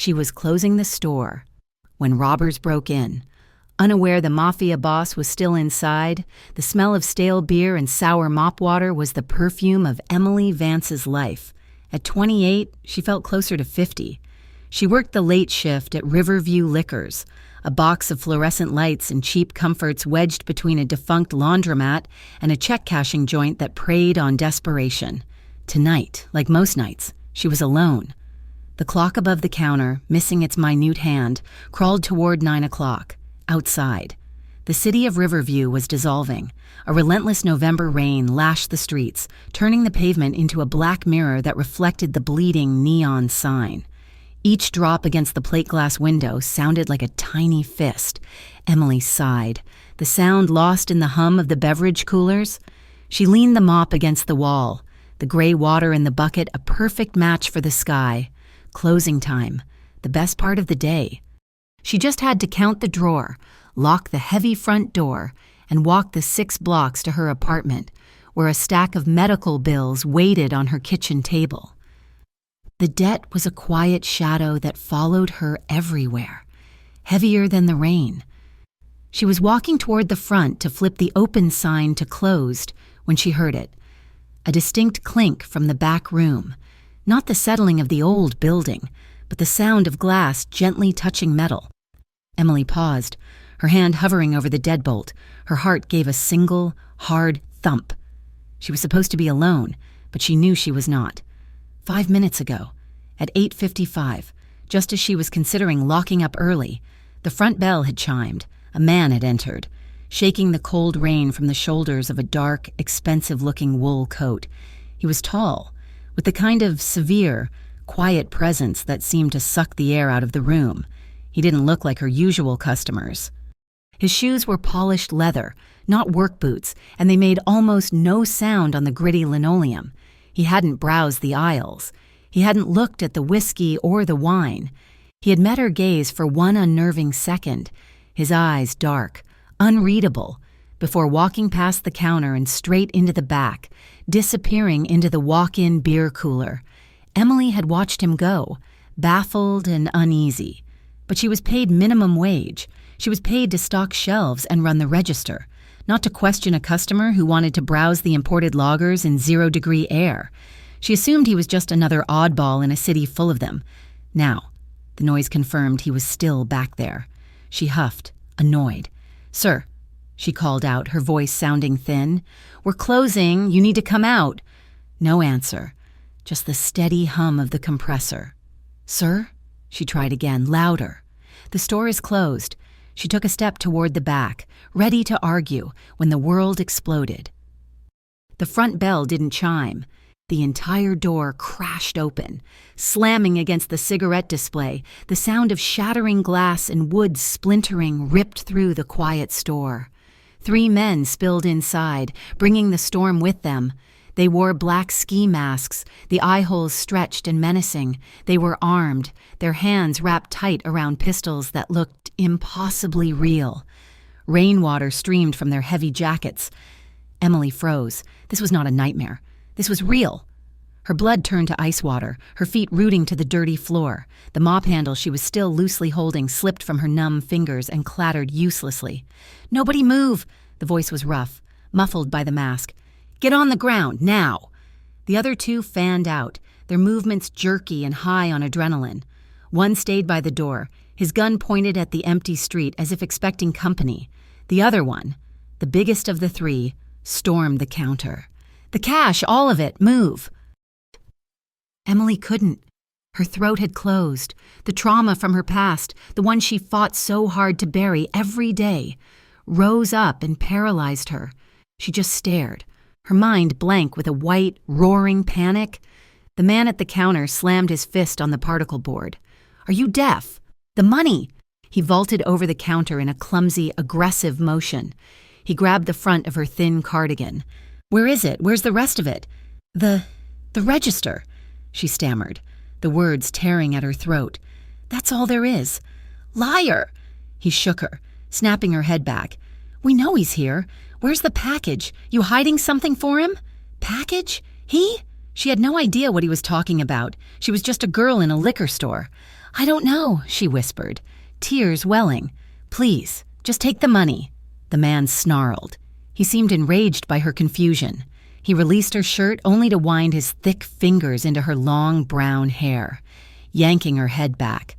She was closing the store when robbers broke in. Unaware the mafia boss was still inside, the smell of stale beer and sour mop water was the perfume of Emily Vance's life. At 28, she felt closer to 50. She worked the late shift at Riverview Liquors, a box of fluorescent lights and cheap comforts wedged between a defunct laundromat and a check-cashing joint that preyed on desperation. Tonight, like most nights, she was alone. The clock above the counter, missing its minute hand, crawled toward 9 o'clock. Outside, the city of Riverview was dissolving. A relentless November rain lashed the streets, turning the pavement into a black mirror that reflected the bleeding neon sign. Each drop against the plate glass window sounded like a tiny fist. Emily sighed, the sound lost in the hum of the beverage coolers. She leaned the mop against the wall, the gray water in the bucket a perfect match for the sky. Closing time, the best part of the day. She just had to count the drawer, lock the heavy front door, and walk the 6 blocks to her apartment, where a stack of medical bills waited on her kitchen table. The debt was a quiet shadow that followed her everywhere, heavier than the rain. She was walking toward the front to flip the open sign to closed when she heard it. A distinct clink from the back room. Not the settling of the old building, but the sound of glass gently touching metal. Emily paused, her hand hovering over the deadbolt. Her heart gave a single, hard thump. She was supposed to be alone, but she knew she was not. 5 minutes ago, at 8:55, just as she was considering locking up early, the front bell had chimed. A man had entered, shaking the cold rain from the shoulders of a dark, expensive-looking wool coat. He was tall, with the kind of severe, quiet presence that seemed to suck the air out of the room. He didn't look like her usual customers. His shoes were polished leather, not work boots, and they made almost no sound on the gritty linoleum. He hadn't browsed the aisles. He hadn't looked at the whiskey or the wine. He had met her gaze for one unnerving second, his eyes dark, unreadable, before walking past the counter and straight into the back, disappearing into the walk-in beer cooler. Emily had watched him go, baffled and uneasy. But she was paid minimum wage. She was paid to stock shelves and run the register, not to question a customer who wanted to browse the imported lagers in 0-degree air. She assumed he was just another oddball in a city full of them. Now, the noise confirmed he was still back there. She huffed, annoyed. "Sir," she called out, her voice sounding thin. "We're closing. You need to come out." No answer, just the steady hum of the compressor. "Sir?" She tried again, louder. "The store is closed." She took a step toward the back, ready to argue, when the world exploded. The front bell didn't chime. The entire door crashed open, slamming against the cigarette display. The sound of shattering glass and wood splintering ripped through the quiet store. 3 men spilled inside, bringing the storm with them. They wore black ski masks, the eye holes stretched and menacing. They were armed, their hands wrapped tight around pistols that looked impossibly real. Rainwater streamed from their heavy jackets. Emily froze. This was not a nightmare. This was real. Her blood turned to ice water, her feet rooting to the dirty floor. The mop handle she was still loosely holding slipped from her numb fingers and clattered uselessly. "Nobody move!" The voice was rough, muffled by the mask. "Get on the ground, now!" The other 2 fanned out, their movements jerky and high on adrenaline. One stayed by the door, his gun pointed at the empty street as if expecting company. The other one, the biggest of the 3, stormed the counter. "The cash, all of it, move!" Emily couldn't. Her throat had closed. The trauma from her past, the one she fought so hard to bury every day, rose up and paralyzed her. She just stared, her mind blank with a white, roaring panic. The man at the counter slammed his fist on the particle board. "Are you deaf? The money!" He vaulted over the counter in a clumsy, aggressive motion. He grabbed the front of her thin cardigan. "Where is it? Where's the rest of it?" The register," she stammered, the words tearing at her throat. "That's all there is." "Liar!" He shook her, snapping her head back. "We know he's here. Where's the package? You hiding something for him?" "Package? He?" She had no idea what he was talking about. She was just a girl in a liquor store. "I don't know," she whispered, tears welling. "Please, just take the money." The man snarled. He seemed enraged by her confusion. He released her shirt only to wind his thick fingers into her long brown hair, yanking her head back.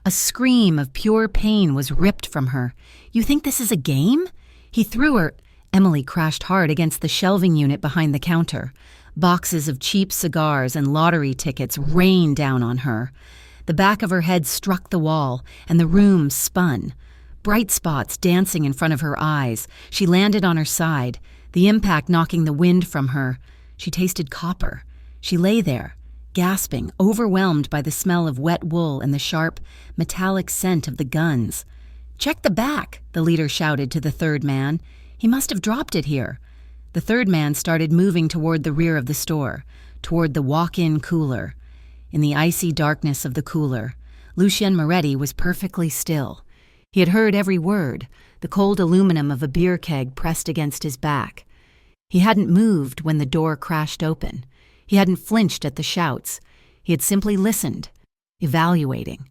A scream of pure pain was ripped from her. "You think this is a game?" He threw her. Emily crashed hard against the shelving unit behind the counter. Boxes of cheap cigars and lottery tickets rained down on her. The back of her head struck the wall, and the room spun. Bright spots dancing in front of her eyes. She landed on her side, the impact knocking the wind from her. She tasted copper. She lay there, gasping, overwhelmed by the smell of wet wool and the sharp, metallic scent of the guns. "Check the back," the leader shouted to the third man. "He must have dropped it here." The third man started moving toward the rear of the store, toward the walk-in cooler. In the icy darkness of the cooler, Lucien Moretti was perfectly still. He had heard every word, the cold aluminum of a beer keg pressed against his back. He hadn't moved when the door crashed open. He hadn't flinched at the shouts. He had simply listened, evaluating.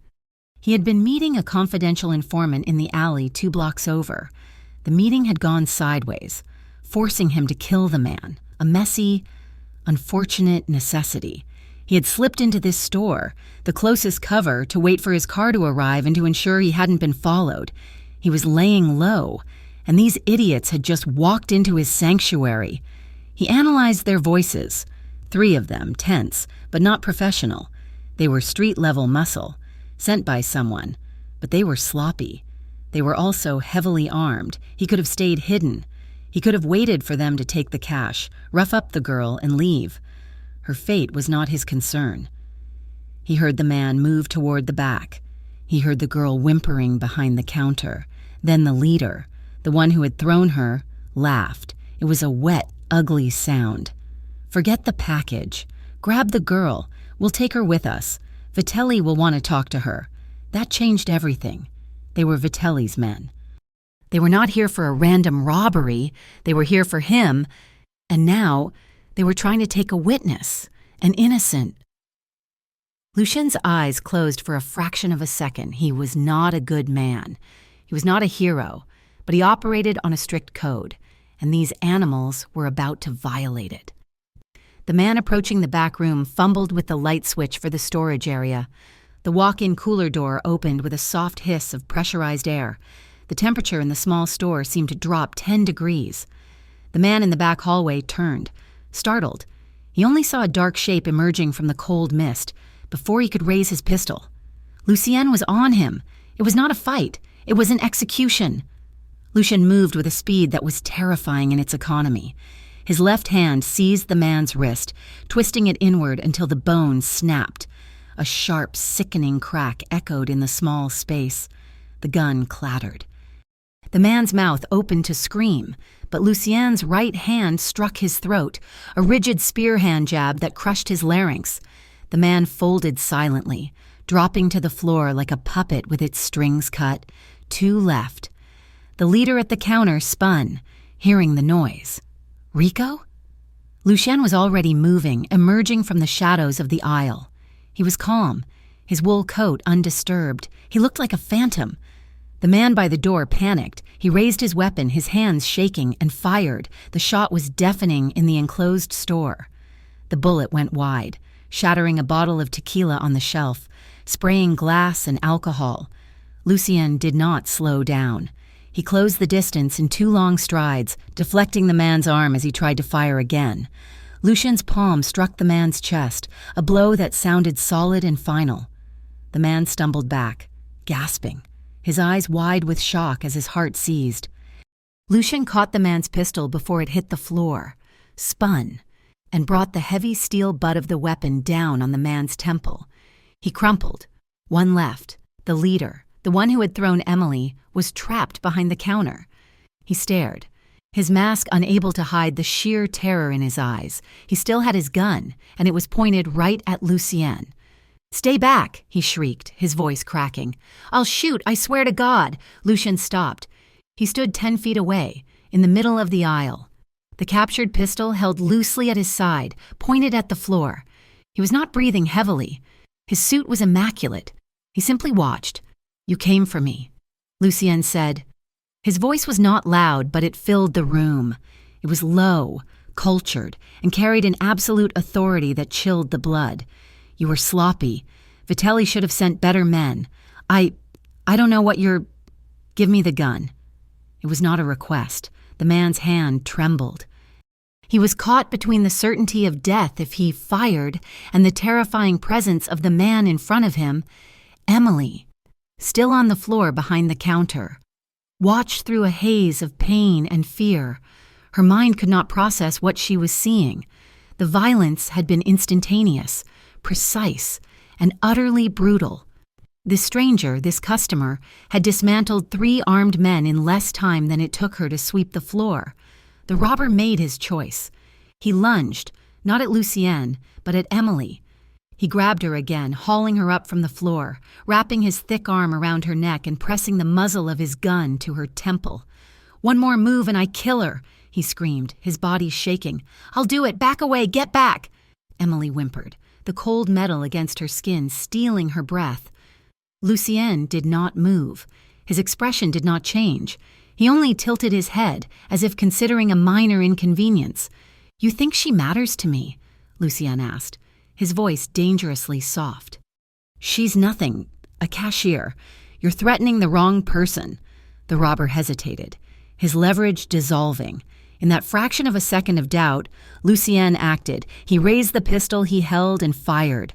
He had been meeting a confidential informant in the alley 2 blocks over. The meeting had gone sideways, forcing him to kill the man, a messy, unfortunate necessity. He had slipped into this store, the closest cover, to wait for his car to arrive and to ensure he hadn't been followed. He was laying low, and these idiots had just walked into his sanctuary. He analyzed their voices, 3 of them tense, but not professional. They were street-level muscle, sent by someone, but they were sloppy. They were also heavily armed. He could have stayed hidden. He could have waited for them to take the cash, rough up the girl, and leave. Her fate was not his concern. He heard the man move toward the back. He heard the girl whimpering behind the counter. Then the leader, the one who had thrown her, laughed. It was a wet, ugly sound. "Forget the package. Grab the girl. We'll take her with us. Vitelli will want to talk to her." That changed everything. They were Vitelli's men. They were not here for a random robbery. They were here for him. And now they were trying to take a witness, an innocent. Lucien's eyes closed for a fraction of a second. He was not a good man. He was not a hero, but he operated on a strict code, and these animals were about to violate it. The man approaching the back room fumbled with the light switch for the storage area. The walk-in cooler door opened with a soft hiss of pressurized air. The temperature in the small store seemed to drop 10 degrees. The man in the back hallway turned, startled. He only saw a dark shape emerging from the cold mist before he could raise his pistol. Lucien was on him. It was not a fight. It was an execution. Lucien moved with a speed that was terrifying in its economy. His left hand seized the man's wrist, twisting it inward until the bone snapped. A sharp, sickening crack echoed in the small space. The gun clattered. The man's mouth opened to scream, but Lucien's right hand struck his throat, a rigid spear hand jab that crushed his larynx. The man folded silently, dropping to the floor like a puppet with its strings cut. 2 left. The leader at the counter spun, hearing the noise. Rico? Lucien was already moving, emerging from the shadows of the aisle. He was calm, his wool coat undisturbed. He looked like a phantom. The man by the door panicked. He raised his weapon, his hands shaking, and fired. The shot was deafening in the enclosed store. The bullet went wide, shattering a bottle of tequila on the shelf, spraying glass and alcohol. Lucien did not slow down. He closed the distance in 2 long strides, deflecting the man's arm as he tried to fire again. Lucien's palm struck the man's chest, a blow that sounded solid and final. The man stumbled back, gasping, his eyes wide with shock as his heart seized. Lucien caught the man's pistol before it hit the floor, spun, and brought the heavy steel butt of the weapon down on the man's temple. He crumpled. 1 left. The leader, the one who had thrown Emily, was trapped behind the counter. He stared, his mask unable to hide the sheer terror in his eyes. He still had his gun, and it was pointed right at Lucien. "Stay back," he shrieked, his voice cracking. "I'll shoot, I swear to God." Lucien stopped. He stood 10 feet away, in the middle of the aisle. The captured pistol held loosely at his side, pointed at the floor. He was not breathing heavily. His suit was immaculate. He simply watched. "You came for me," Lucien said. His voice was not loud, but it filled the room. It was low, cultured, and carried an absolute authority that chilled the blood. "You were sloppy. Vitelli should have sent better men. I don't know what you're... Give me the gun." It was not a request. The man's hand trembled. He was caught between the certainty of death if he fired and the terrifying presence of the man in front of him, Emily, still on the floor behind the counter. Watched through a haze of pain and fear, her mind could not process what she was seeing. The violence had been instantaneous, precise, and utterly brutal. This stranger, this customer, had dismantled 3 armed men in less time than it took her to sweep the floor. The robber made his choice. He lunged, not at Lucien, but at Emily. He grabbed her again, hauling her up from the floor, wrapping his thick arm around her neck and pressing the muzzle of his gun to her temple. "One more move and I kill her," he screamed, his body shaking. "I'll do it! Back away! Get back!" Emily whimpered, the cold metal against her skin stealing her breath. Lucien did not move. His expression did not change. He only tilted his head, as if considering a minor inconvenience. "You think she matters to me?" Lucien asked, his voice dangerously soft. "She's nothing. A cashier. You're threatening the wrong person." The robber hesitated, his leverage dissolving. In that fraction of a second of doubt, Lucien acted. He raised the pistol he held and fired.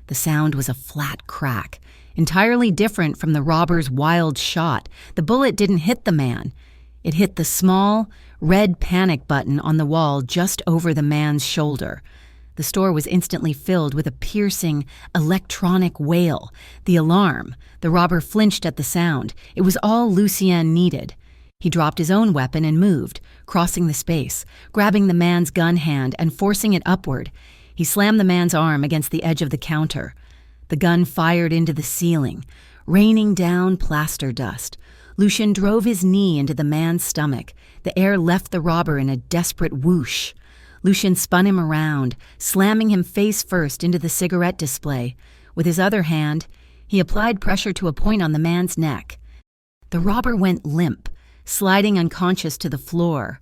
The sound was a flat crack, entirely different from the robber's wild shot. The bullet didn't hit the man. It hit the small, red panic button on the wall just over the man's shoulder. The store was instantly filled with a piercing, electronic wail. The alarm. The robber flinched at the sound. It was all Lucien needed. He dropped his own weapon and moved, crossing the space, grabbing the man's gun hand and forcing it upward. He slammed the man's arm against the edge of the counter. The gun fired into the ceiling, raining down plaster dust. Lucien drove his knee into the man's stomach. The air left the robber in a desperate whoosh. Lucien spun him around, slamming him face first into the cigarette display. With his other hand, he applied pressure to a point on the man's neck. The robber went limp, sliding unconscious to the floor.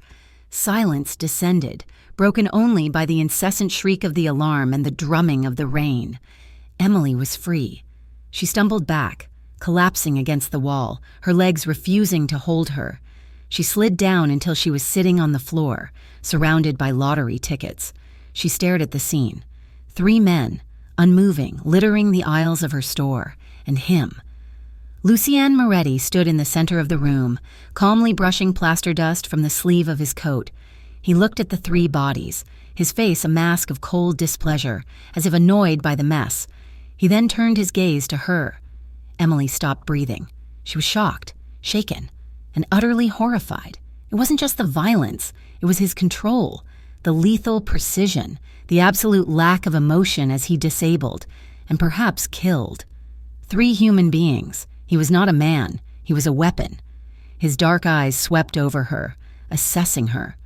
Silence descended, broken only by the incessant shriek of the alarm and the drumming of the rain. Emily was free. She stumbled back, collapsing against the wall, her legs refusing to hold her. She slid down until she was sitting on the floor, surrounded by lottery tickets. She stared at the scene. 3 men, unmoving, littering the aisles of her store, and him. Lucien Moretti stood in the center of the room, calmly brushing plaster dust from the sleeve of his coat. He looked at the 3 bodies, his face a mask of cold displeasure, as if annoyed by the mess. He then turned his gaze to her. Emily stopped breathing. She was shocked, shaken, and utterly horrified. It wasn't just the violence, it was his control, the lethal precision, the absolute lack of emotion as he disabled, and perhaps killed. 3 human beings. He was not a man, he was a weapon. His dark eyes swept over her, assessing her.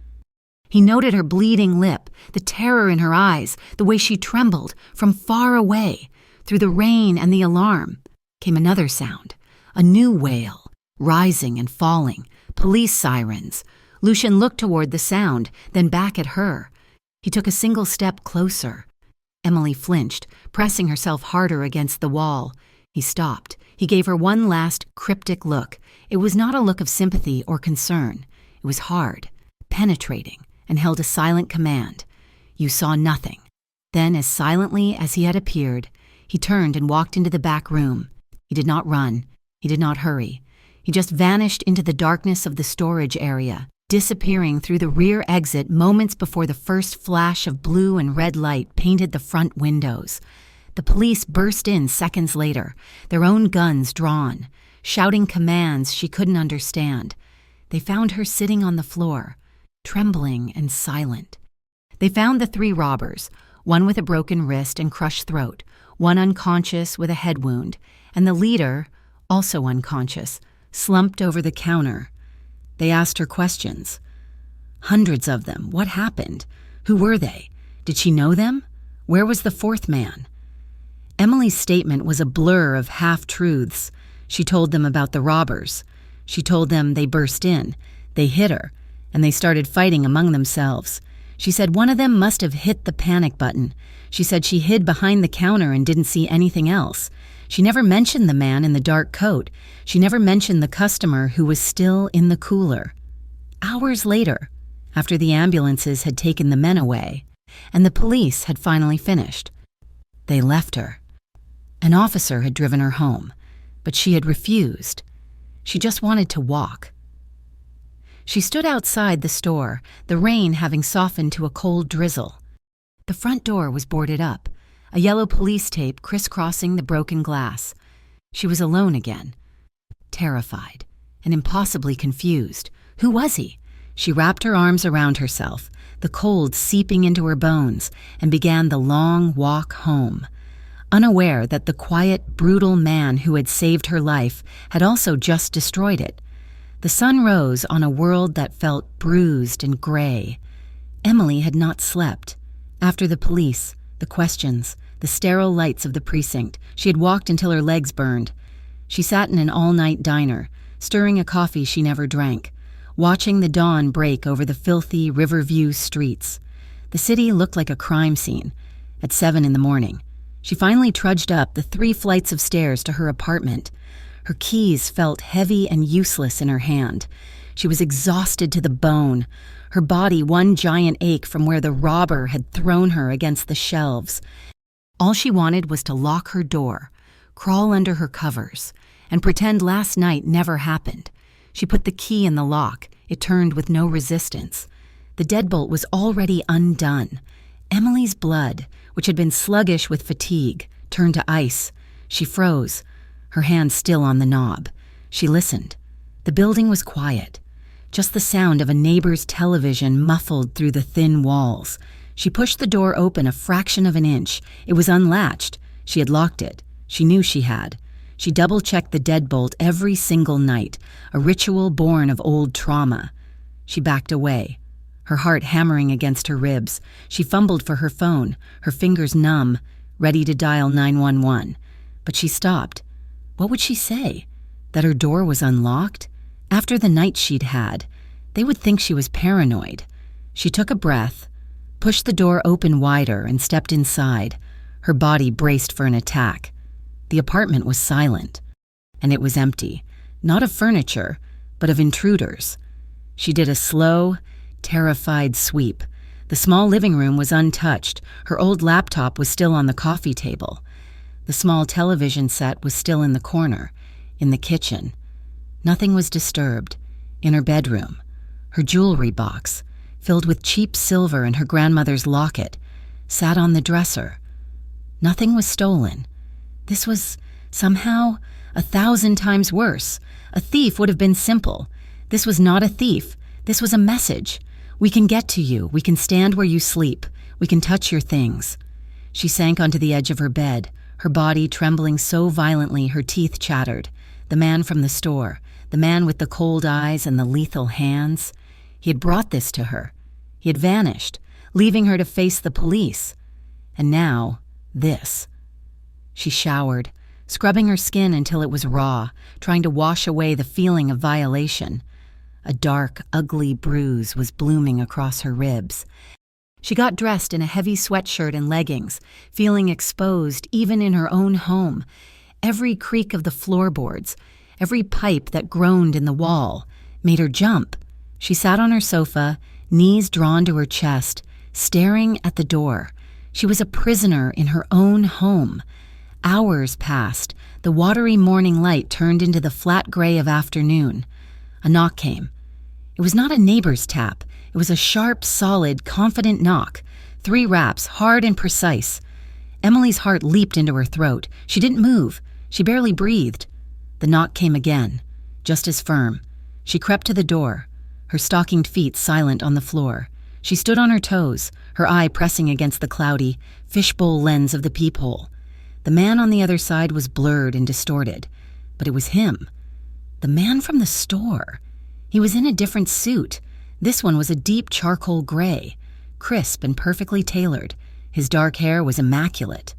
He noted her bleeding lip, the terror in her eyes, the way she trembled from far away. Through the rain and the alarm came another sound, a new wail, rising and falling, police sirens. Lucien looked toward the sound, then back at her. He took a single step closer. Emily flinched, pressing herself harder against the wall. He stopped. He gave her one last cryptic look. It was not a look of sympathy or concern. It was hard, penetrating, and held a silent command. You saw nothing. Then, as silently as he had appeared, he turned and walked into the back room. He did not run. He did not hurry. He just vanished into the darkness of the storage area, disappearing through the rear exit moments before the first flash of blue and red light painted the front windows. The police burst in seconds later, their own guns drawn, shouting commands she couldn't understand. They found her sitting on the floor, trembling and silent. They found the 3 robbers, one with a broken wrist and crushed throat, one unconscious with a head wound, and the leader, also unconscious, slumped over the counter. They asked her questions. Hundreds of them. What happened? Who were they? Did she know them? Where was the 4th man? Emily's statement was a blur of half-truths. She told them about the robbers. She told them they burst in, they hit her, and they started fighting among themselves. She said one of them must have hit the panic button. She said she hid behind the counter and didn't see anything else. She never mentioned the man in the dark coat. She never mentioned the customer who was still in the cooler. Hours later, after the ambulances had taken the men away, and the police had finally finished, they left her. An officer had driven her home, but she had refused. She just wanted to walk. She stood outside the store, the rain having softened to a cold drizzle. The front door was boarded up, a yellow police tape crisscrossing the broken glass. She was alone again, terrified and impossibly confused. Who was he? She wrapped her arms around herself, the cold seeping into her bones, and began the long walk home, unaware that the quiet, brutal man who had saved her life had also just destroyed it. The sun rose on a world that felt bruised and gray. Emily had not slept. After the police, the questions, the sterile lights of the precinct, she had walked until her legs burned. She sat in an all-night diner, stirring a coffee she never drank, watching the dawn break over the filthy Riverview streets. The city looked like a crime scene. At 7 a.m, she finally trudged up the 3 flights of stairs to her apartment. Her keys felt heavy and useless in her hand. She was exhausted to the bone, her body one giant ache from where the robber had thrown her against the shelves. All she wanted was to lock her door, crawl under her covers, and pretend last night never happened. She put the key in the lock. It turned with no resistance. The deadbolt was already undone. Emily's blood, which had been sluggish with fatigue, turned to ice. She froze, her hand still on the knob. She listened. The building was quiet. Just the sound of a neighbor's television muffled through the thin walls. She pushed the door open a fraction of an inch. It was unlatched. She had locked it. She knew she had. She double-checked the deadbolt every single night, a ritual born of old trauma. She backed away, her heart hammering against her ribs. She fumbled for her phone, her fingers numb, ready to dial 911. But she stopped. What would she say? That her door was unlocked? After the night she'd had, they would think she was paranoid. She took a breath, pushed the door open wider, and stepped inside. Her body braced for an attack. The apartment was silent, and it was empty, not of furniture, but of intruders. She did a slow, terrified sweep. The small living room was untouched. Her old laptop was still on the coffee table. The small television set was still in the corner, in the kitchen. Nothing was disturbed. In her bedroom, her jewelry box, filled with cheap silver and her grandmother's locket, sat on the dresser. Nothing was stolen. This was, somehow, 1,000 times worse. A thief would have been simple. This was not a thief. This was a message. We can get to you. We can stand where you sleep. We can touch your things. She sank onto the edge of her bed, her body trembling so violently her teeth chattered. The man from the store, the man with the cold eyes and the lethal hands. He had brought this to her. He had vanished, leaving her to face the police. And now, this. She showered, scrubbing her skin until it was raw, trying to wash away the feeling of violation. A dark, ugly bruise was blooming across her ribs. She got dressed in a heavy sweatshirt and leggings, feeling exposed even in her own home. Every creak of the floorboards, every pipe that groaned in the wall, made her jump. She sat on her sofa, knees drawn to her chest, staring at the door. She was a prisoner in her own home. Hours passed. The watery morning light turned into the flat gray of afternoon. A knock came. It was not a neighbor's tap. It was a sharp, solid, confident knock. 3 raps, hard and precise. Emily's heart leaped into her throat. She didn't move. She barely breathed. The knock came again, just as firm. She crept to the door, her stockinged feet silent on the floor. She stood on her toes, her eye pressing against the cloudy, fishbowl lens of the peephole. The man on the other side was blurred and distorted, but it was him. The man from the store. He was in a different suit. This one was a deep charcoal gray, crisp and perfectly tailored. His dark hair was immaculate.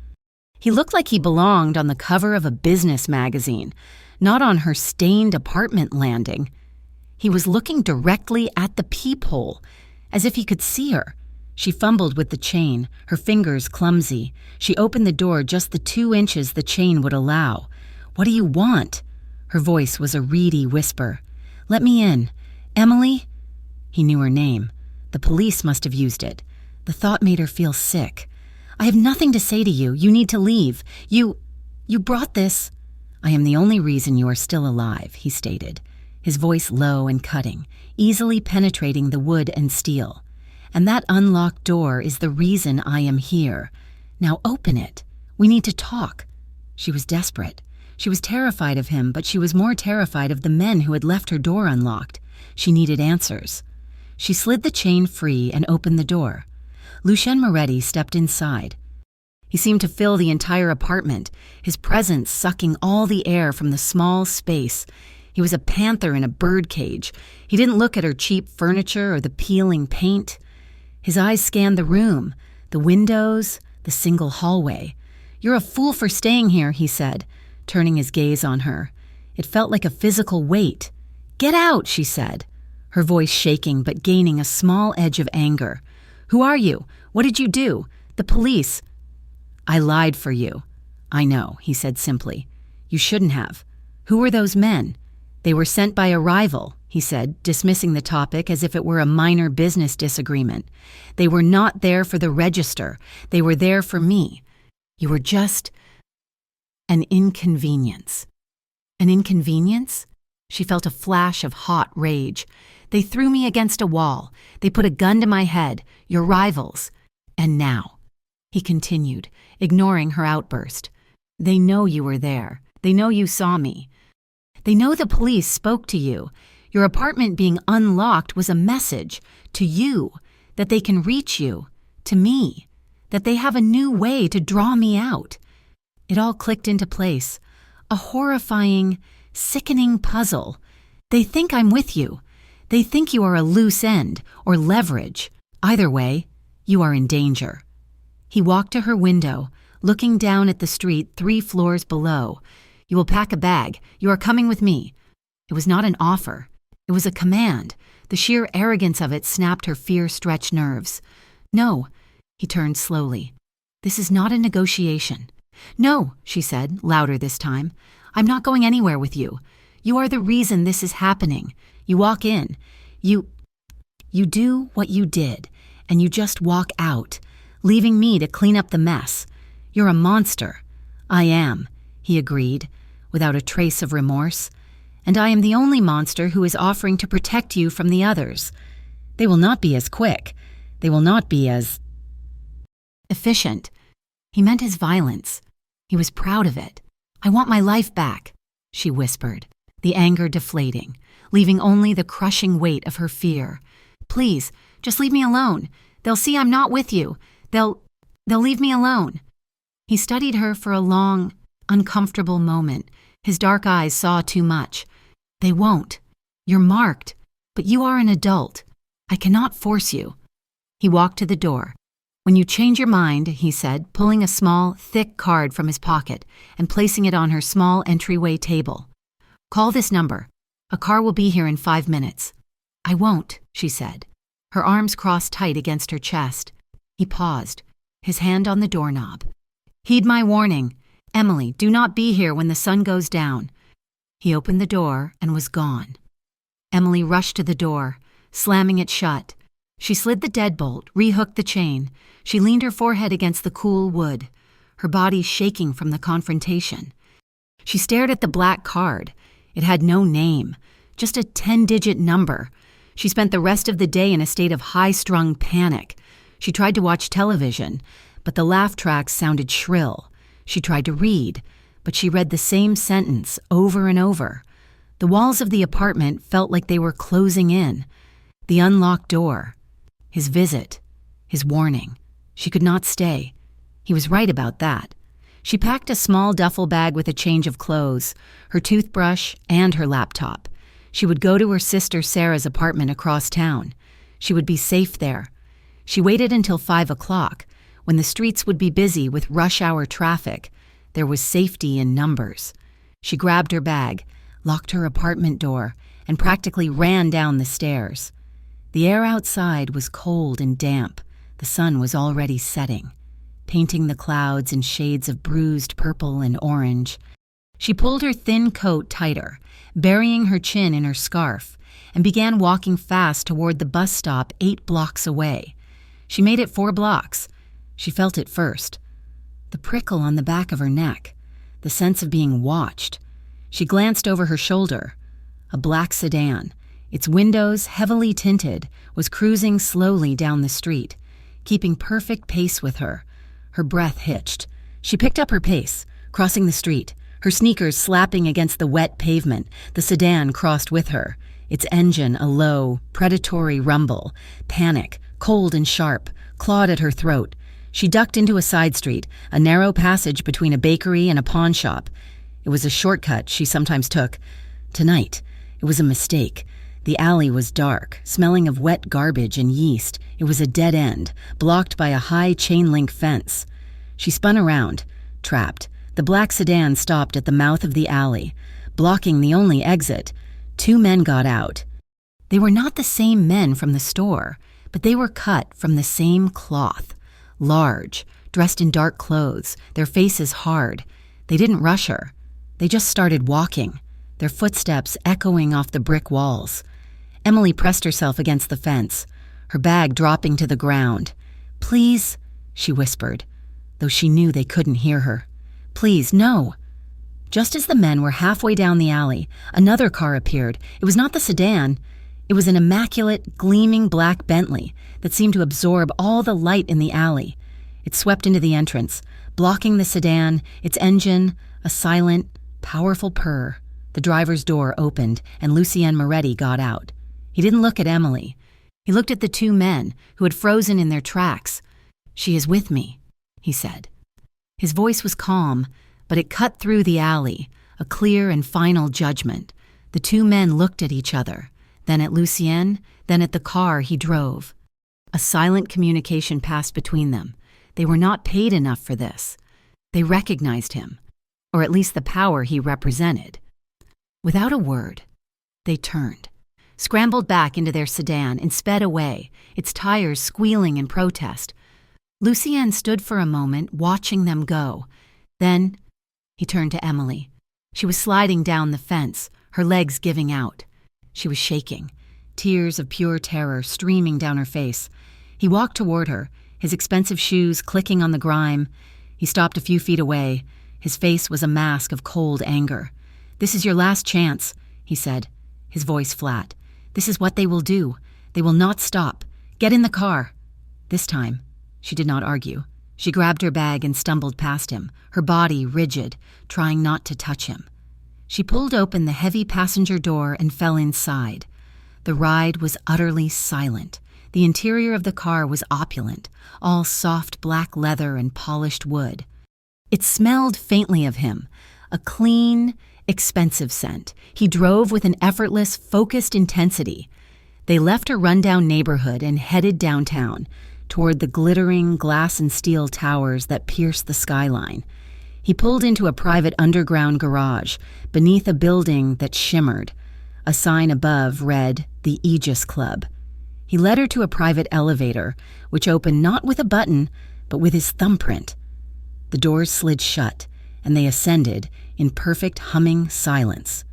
He looked like he belonged on the cover of a business magazine, not on her stained apartment landing. He was looking directly at the peephole, as if he could see her. She fumbled with the chain, her fingers clumsy. She opened the door just the 2 inches the chain would allow. "What do you want?" Her voice was a reedy whisper. "Let me in. Emily?" He knew her name. The police must have used it. The thought made her feel sick. "I have nothing to say to you. You need to leave. You brought this." "I am the only reason you are still alive," he stated, his voice low and cutting, easily penetrating the wood and steel. "And that unlocked door is the reason I am here. Now open it. We need to talk." She was desperate. She was terrified of him, but she was more terrified of the men who had left her door unlocked. She needed answers. She slid the chain free and opened the door. Lucien Moretti stepped inside. He seemed to fill the entire apartment, his presence sucking all the air from the small space. He was a panther in a birdcage. He didn't look at her cheap furniture or the peeling paint. His eyes scanned the room, the windows, the single hallway. "You're a fool for staying here," he said, turning his gaze on her. It felt like a physical weight. "Get out," she said, her voice shaking but gaining a small edge of anger. "Who are you? What did you do? The police." "I lied for you." "I know," he said simply. "You shouldn't have. Who were those men?" "They were sent by a rival," he said, dismissing the topic as if it were a minor business disagreement. "They were not there for the register. They were there for me. You were just an inconvenience." An inconvenience? She felt a flash of hot rage. "They threw me against a wall. They put a gun to my head. Your rivals. And now," he continued, ignoring her outburst, "they know you were there. They know you saw me. They know the police spoke to you. Your apartment being unlocked was a message to you, that they can reach you, to me, that they have a new way to draw me out." It all clicked into place. A horrifying, sickening puzzle. They think I'm with you. They think you are a loose end or leverage. Either way, you are in danger. He walked to her window, looking down at the street 3 floors below. "You will pack a bag. You are coming with me." It was not an offer. It was a command. The sheer arrogance of it snapped her fear-stretched nerves. "No," he turned slowly. "This is not a negotiation." "No," she said, louder this time. "I'm not going anywhere with you. You are the reason this is happening. You walk in. You do what you did, and you just walk out, leaving me to clean up the mess. You're a monster." "I am," he agreed, without a trace of remorse. "And I am the only monster who is offering to protect you from the others. They will not be as quick. They will not be as efficient." He meant his violence. He was proud of it. "I want my life back," she whispered, the anger deflating, leaving only the crushing weight of her fear. "Please, just leave me alone. They'll see I'm not with you. They'll leave me alone." He studied her for a long, uncomfortable moment. His dark eyes saw too much. "They won't. You're marked, but you are an adult. I cannot force you." He walked to the door. "When you change your mind," he said, pulling a small, thick card from his pocket and placing it on her small entryway table. "Call this number. A car will be here in 5 minutes." "I won't," she said, her arms crossed tight against her chest. He paused, his hand on the doorknob. "Heed my warning. Emily, do not be here when the sun goes down." He opened the door and was gone. Emily rushed to the door, slamming it shut. She slid the deadbolt, rehooked the chain. She leaned her forehead against the cool wood, her body shaking from the confrontation. She stared at the black card. It had no name, just a 10-digit number. She spent the rest of the day in a state of high-strung panic. She tried to watch television, but the laugh tracks sounded shrill. She tried to read, but she read the same sentence over and over. The walls of the apartment felt like they were closing in. The unlocked door. His visit. His warning. She could not stay. He was right about that. She packed a small duffel bag with a change of clothes, her toothbrush, and her laptop. She would go to her sister Sarah's apartment across town. She would be safe there. She waited until 5 o'clock, when the streets would be busy with rush-hour traffic, there was safety in numbers. She grabbed her bag, locked her apartment door, and practically ran down the stairs. The air outside was cold and damp. The sun was already setting, painting the clouds in shades of bruised purple and orange. She pulled her thin coat tighter, burying her chin in her scarf, and began walking fast toward the bus stop 8 blocks away. She made it 4 blocks. She felt it first. The prickle on the back of her neck, the sense of being watched. She glanced over her shoulder. A black sedan, its windows heavily tinted, was cruising slowly down the street, keeping perfect pace with her. Her breath hitched. She picked up her pace, crossing the street, her sneakers slapping against the wet pavement. The sedan crossed with her, its engine a low, predatory rumble. Panic, cold and sharp, clawed at her throat. She ducked into a side street, a narrow passage between a bakery and a pawn shop. It was a shortcut she sometimes took. Tonight, it was a mistake. The alley was dark, smelling of wet garbage and yeast. It was a dead end, blocked by a high chain-link fence. She spun around, trapped. The black sedan stopped at the mouth of the alley, blocking the only exit. 2 men got out. They were not the same men from the store, but they were cut from the same cloth. Large, dressed in dark clothes, their faces hard. They didn't rush her. They just started walking, their footsteps echoing off the brick walls. Emily pressed herself against the fence, her bag dropping to the ground. "Please," she whispered, though she knew they couldn't hear her. "Please, no." Just as the men were halfway down the alley, another car appeared. It was not the sedan. It was an immaculate, gleaming black Bentley that seemed to absorb all the light in the alley. It swept into the entrance, blocking the sedan, its engine, a silent, powerful purr. The driver's door opened, and Lucien Moretti got out. He didn't look at Emily. He looked at the 2 men who had frozen in their tracks. "She is with me," he said. His voice was calm, but it cut through the alley, a clear and final judgment. The 2 men looked at each other, then at Lucien, then at the car he drove. A silent communication passed between them. They were not paid enough for this. They recognized him, or at least the power he represented. Without a word, they turned, scrambled back into their sedan, and sped away, its tires squealing in protest. Lucien stood for a moment, watching them go. Then he turned to Emily. She was sliding down the fence, her legs giving out. She was shaking, tears of pure terror streaming down her face. He walked toward her, his expensive shoes clicking on the grime. He stopped a few feet away. His face was a mask of cold anger. "This is your last chance," he said, his voice flat. "This is what they will do. They will not stop. Get in the car." This time, she did not argue. She grabbed her bag and stumbled past him, her body rigid, trying not to touch him. She pulled open the heavy passenger door and fell inside. The ride was utterly silent. The interior of the car was opulent, all soft black leather and polished wood. It smelled faintly of him, a clean, expensive scent. He drove with an effortless, focused intensity. They left a rundown neighborhood and headed downtown, toward the glittering glass and steel towers that pierced the skyline. He pulled into a private underground garage, beneath a building that shimmered. A sign above read, "The Aegis Club." He led her to a private elevator, which opened not with a button, but with his thumbprint. The doors slid shut, and they ascended in perfect humming silence.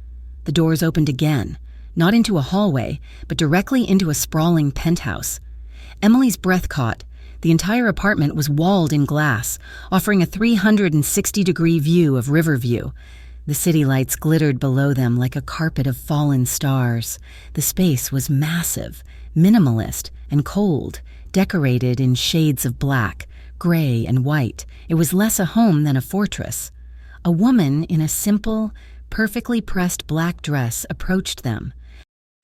The doors opened again, not into a hallway, but directly into a sprawling penthouse. Emily's breath caught. The entire apartment was walled in glass, offering a 360-degree view of Riverview. The city lights glittered below them like a carpet of fallen stars. The space was massive, minimalist, and cold, decorated in shades of black, gray, and white. It was less a home than a fortress. A woman in a simple, perfectly pressed black dress approached them.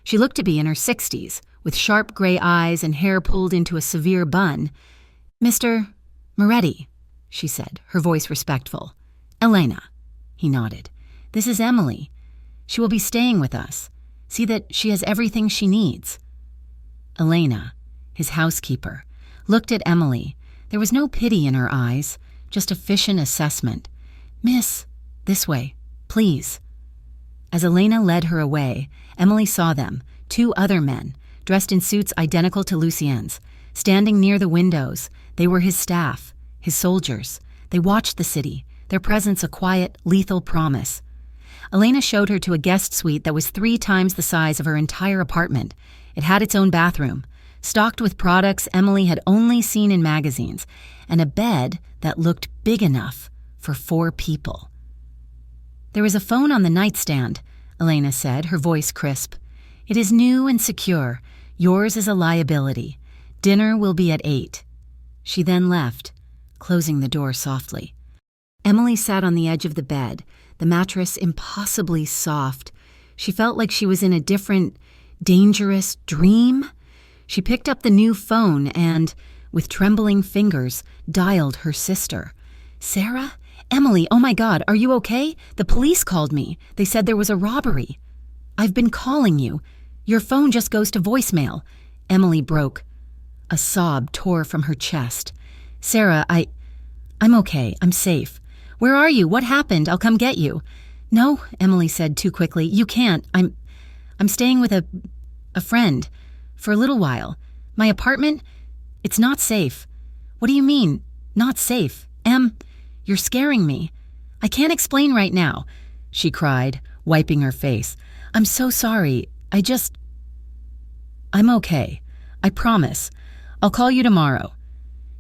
She looked to be in her 60s, with sharp gray eyes and hair pulled into a severe bun. "Mr. Moretti," she said, her voice respectful. "Elena," he nodded. "This is Emily. She will be staying with us. See that she has everything she needs." Elena, his housekeeper, looked at Emily, There was no pity in her eyes, just efficient assessment. "Miss, this way, please." As Elena led her away, Emily saw them, 2 other men, dressed in suits identical to Lucien's, standing near the windows. They were his staff, his soldiers. They watched the city, their presence a quiet, lethal promise. Elena showed her to a guest suite that was 3 times the size of her entire apartment. It had its own bathroom, stocked with products Emily had only seen in magazines, and a bed that looked big enough for 4 people. "There is a phone on the nightstand," Elena said, her voice crisp. "It is new and secure. Yours is a liability. Dinner will be at 8. She then left, closing the door softly. Emily sat on the edge of the bed, the mattress impossibly soft. She felt like she was in a different, dangerous dream. She picked up the new phone and, with trembling fingers, dialed her sister. "Sarah? Emily, oh my God, are you okay? The police called me. They said there was a robbery. I've been calling you. Your phone just goes to voicemail." Emily broke. A sob tore from her chest. "Sarah, I'm okay. I'm safe. Where are you? What happened? I'll come get you." "No," Emily said too quickly. "You can't. I'm staying with a friend for a little while. My apartment, it's not safe." "What do you mean, not safe? You're scaring me. I can't explain right now," she cried, wiping her face. "I'm so sorry. I'm okay. I promise. I'll call you tomorrow."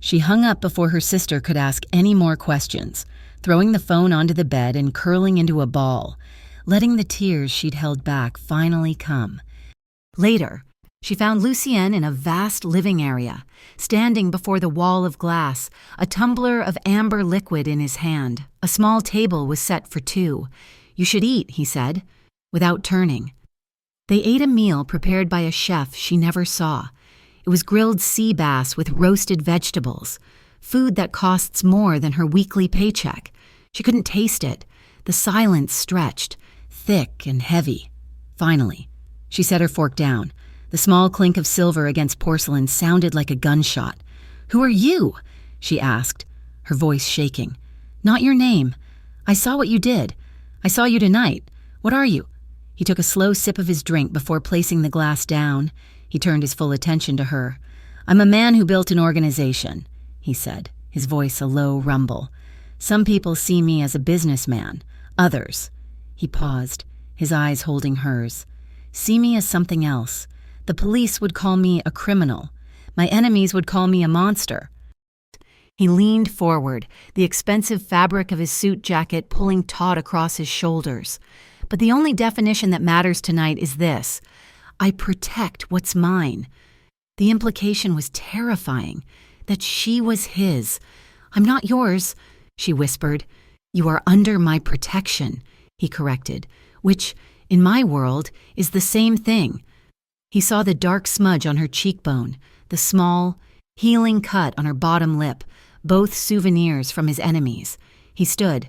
She hung up before her sister could ask any more questions, throwing the phone onto the bed and curling into a ball, letting the tears she'd held back finally come. Later, she found Lucien in a vast living area, standing before the wall of glass, a tumbler of amber liquid in his hand. A small table was set for 2. "You should eat," he said, without turning. They ate a meal prepared by a chef she never saw. It was grilled sea bass with roasted vegetables, food that costs more than her weekly paycheck. She couldn't taste it. The silence stretched, thick and heavy. Finally, she set her fork down. The small clink of silver against porcelain sounded like a gunshot. "Who are you?" she asked, her voice shaking. "Not your name. I saw what you did. I saw you tonight. What are you?" He took a slow sip of his drink before placing the glass down. He turned his full attention to her. "I'm a man who built an organization," he said, his voice a low rumble. "Some people see me as a businessman. Others," he paused, his eyes holding hers, "see me as something else. The police would call me a criminal. My enemies would call me a monster." He leaned forward, the expensive fabric of his suit jacket pulling taut across his shoulders. "But the only definition that matters tonight is this: I protect what's mine." The implication was terrifying, that she was his. "I'm not yours," she whispered. "You are under my protection," he corrected, "which, in my world, is the same thing." He saw the dark smudge on her cheekbone, the small, healing cut on her bottom lip, both souvenirs from his enemies. He stood,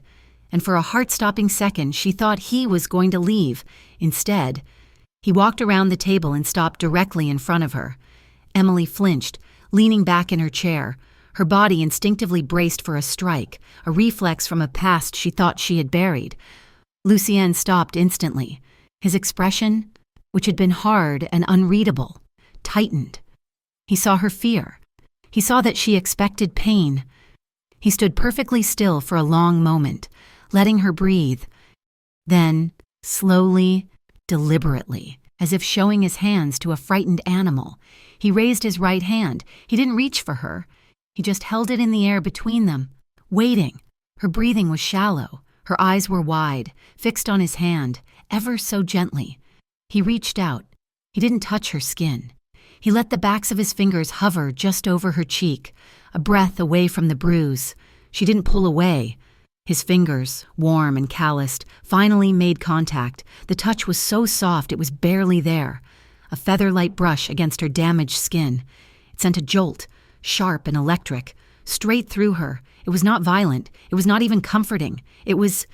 and for a heart-stopping second she thought he was going to leave. Instead, he walked around the table and stopped directly in front of her. Emily flinched, leaning back in her chair, her body instinctively braced for a strike, a reflex from a past she thought she had buried. Lucien stopped instantly. His expression, which had been hard and unreadable, tightened. He saw her fear. He saw that she expected pain. He stood perfectly still for a long moment, letting her breathe. Then, slowly, deliberately, as if showing his hands to a frightened animal, he raised his right hand. He didn't reach for her. He just held it in the air between them, waiting. Her breathing was shallow. Her eyes were wide, fixed on his hand, ever so gently. He reached out. He didn't touch her skin. He let the backs of his fingers hover just over her cheek, a breath away from the bruise. She didn't pull away. His fingers, warm and calloused, finally made contact. The touch was so soft it was barely there. A feather-light brush against her damaged skin. It sent a jolt, sharp and electric, straight through her. It was not violent. It was not even comforting. It was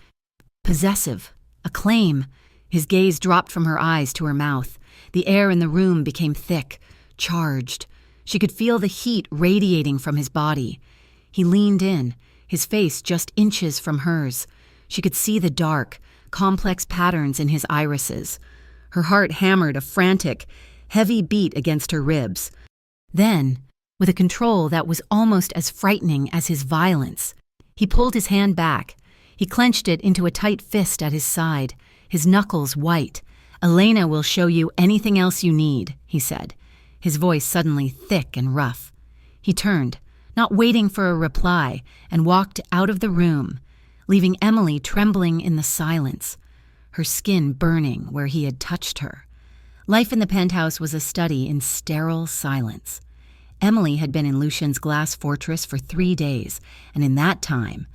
possessive, a claim. His gaze dropped from her eyes to her mouth. The air in the room became thick, charged. She could feel the heat radiating from his body. He leaned in, his face just inches from hers. She could see the dark, complex patterns in his irises. Her heart hammered a frantic, heavy beat against her ribs. Then, with a control that was almost as frightening as his violence, he pulled his hand back. He clenched it into a tight fist at his side, his knuckles white. "Elena will show you anything else you need," he said, his voice suddenly thick and rough. He turned, not waiting for a reply, and walked out of the room, leaving Emily trembling in the silence, her skin burning where he had touched her. Life in the penthouse was a study in sterile silence. Emily had been in Lucien's glass fortress for 3 days, and in that time,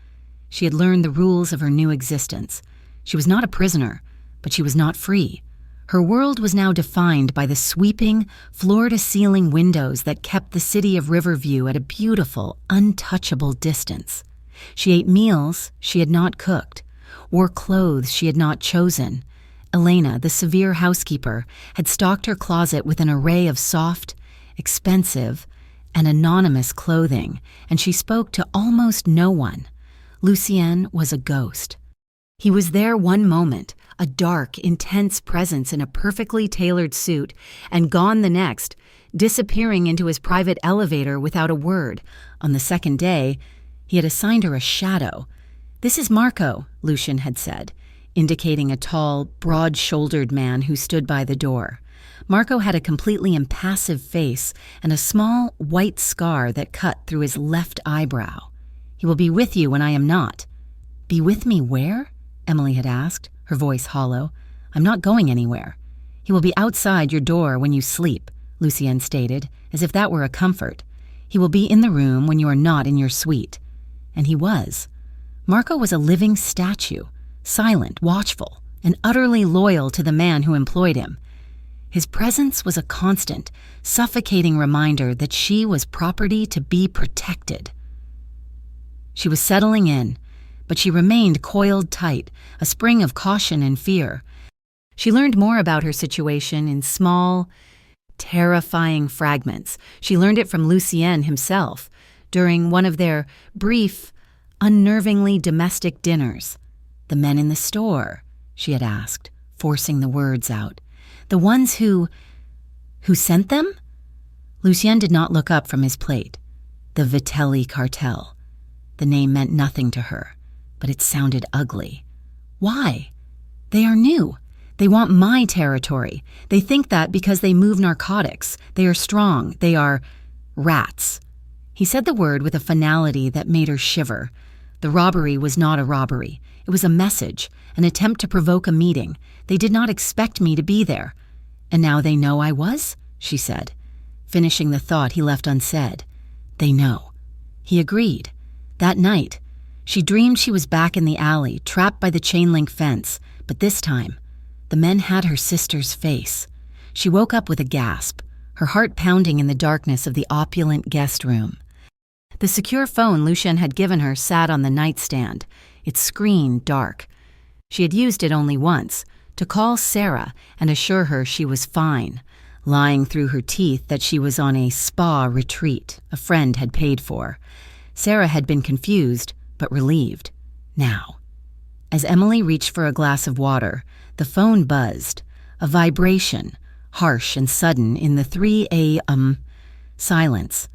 she had learned the rules of her new existence. She was not a prisoner, but she was not free. Her world was now defined by the sweeping, floor-to-ceiling windows that kept the city of Riverview at a beautiful, untouchable distance. She ate meals she had not cooked, wore clothes she had not chosen. Elena, the severe housekeeper, had stocked her closet with an array of soft, expensive, and anonymous clothing, and she spoke to almost no one. Lucien was a ghost. He was there one moment, a dark, intense presence in a perfectly tailored suit, and gone the next, disappearing into his private elevator without a word. On the second day, he had assigned her a shadow. "This is Marco," Lucien had said, indicating a tall, broad-shouldered man who stood by the door. Marco had a completely impassive face and a small, white scar that cut through his left eyebrow. "He will be with you when I am not." "Be with me where?" Emily had asked, her voice hollow. "I'm not going anywhere." "He will be outside your door when you sleep," Lucien stated, as if that were a comfort. "He will be in the room when you are not in your suite." And he was. Marco was a living statue, silent, watchful, and utterly loyal to the man who employed him. His presence was a constant, suffocating reminder that she was property to be protected. She was settling in, but she remained coiled tight, a spring of caution and fear. She learned more about her situation in small, terrifying fragments. She learned it from Lucien himself during one of their brief, unnervingly domestic dinners. "The men in the store?" she had asked, forcing the words out. "The ones who sent them?" Lucien did not look up from his plate. The Vitelli cartel. The name meant nothing to her, but it sounded ugly. "Why?" "They are new. They want my territory. They think that because they move narcotics. They are strong. They are rats." He said the word with a finality that made her shiver. The robbery was not a robbery. It was a message, an attempt to provoke a meeting. They did not expect me to be there. "And now they know I was?" she said, finishing the thought he left unsaid. "They know." He agreed. That night, she dreamed she was back in the alley, trapped by the chain-link fence, but this time, the men had her sister's face. She woke up with a gasp, her heart pounding in the darkness of the opulent guest room. The secure phone Lucien had given her sat on the nightstand, its screen dark. She had used it only once, to call Sarah and assure her she was fine, lying through her teeth that she was on a spa retreat a friend had paid for. Sarah had been confused, but relieved. Now, as Emily reached for a glass of water, the phone buzzed, a vibration, harsh and sudden in the 3 a.m. silence.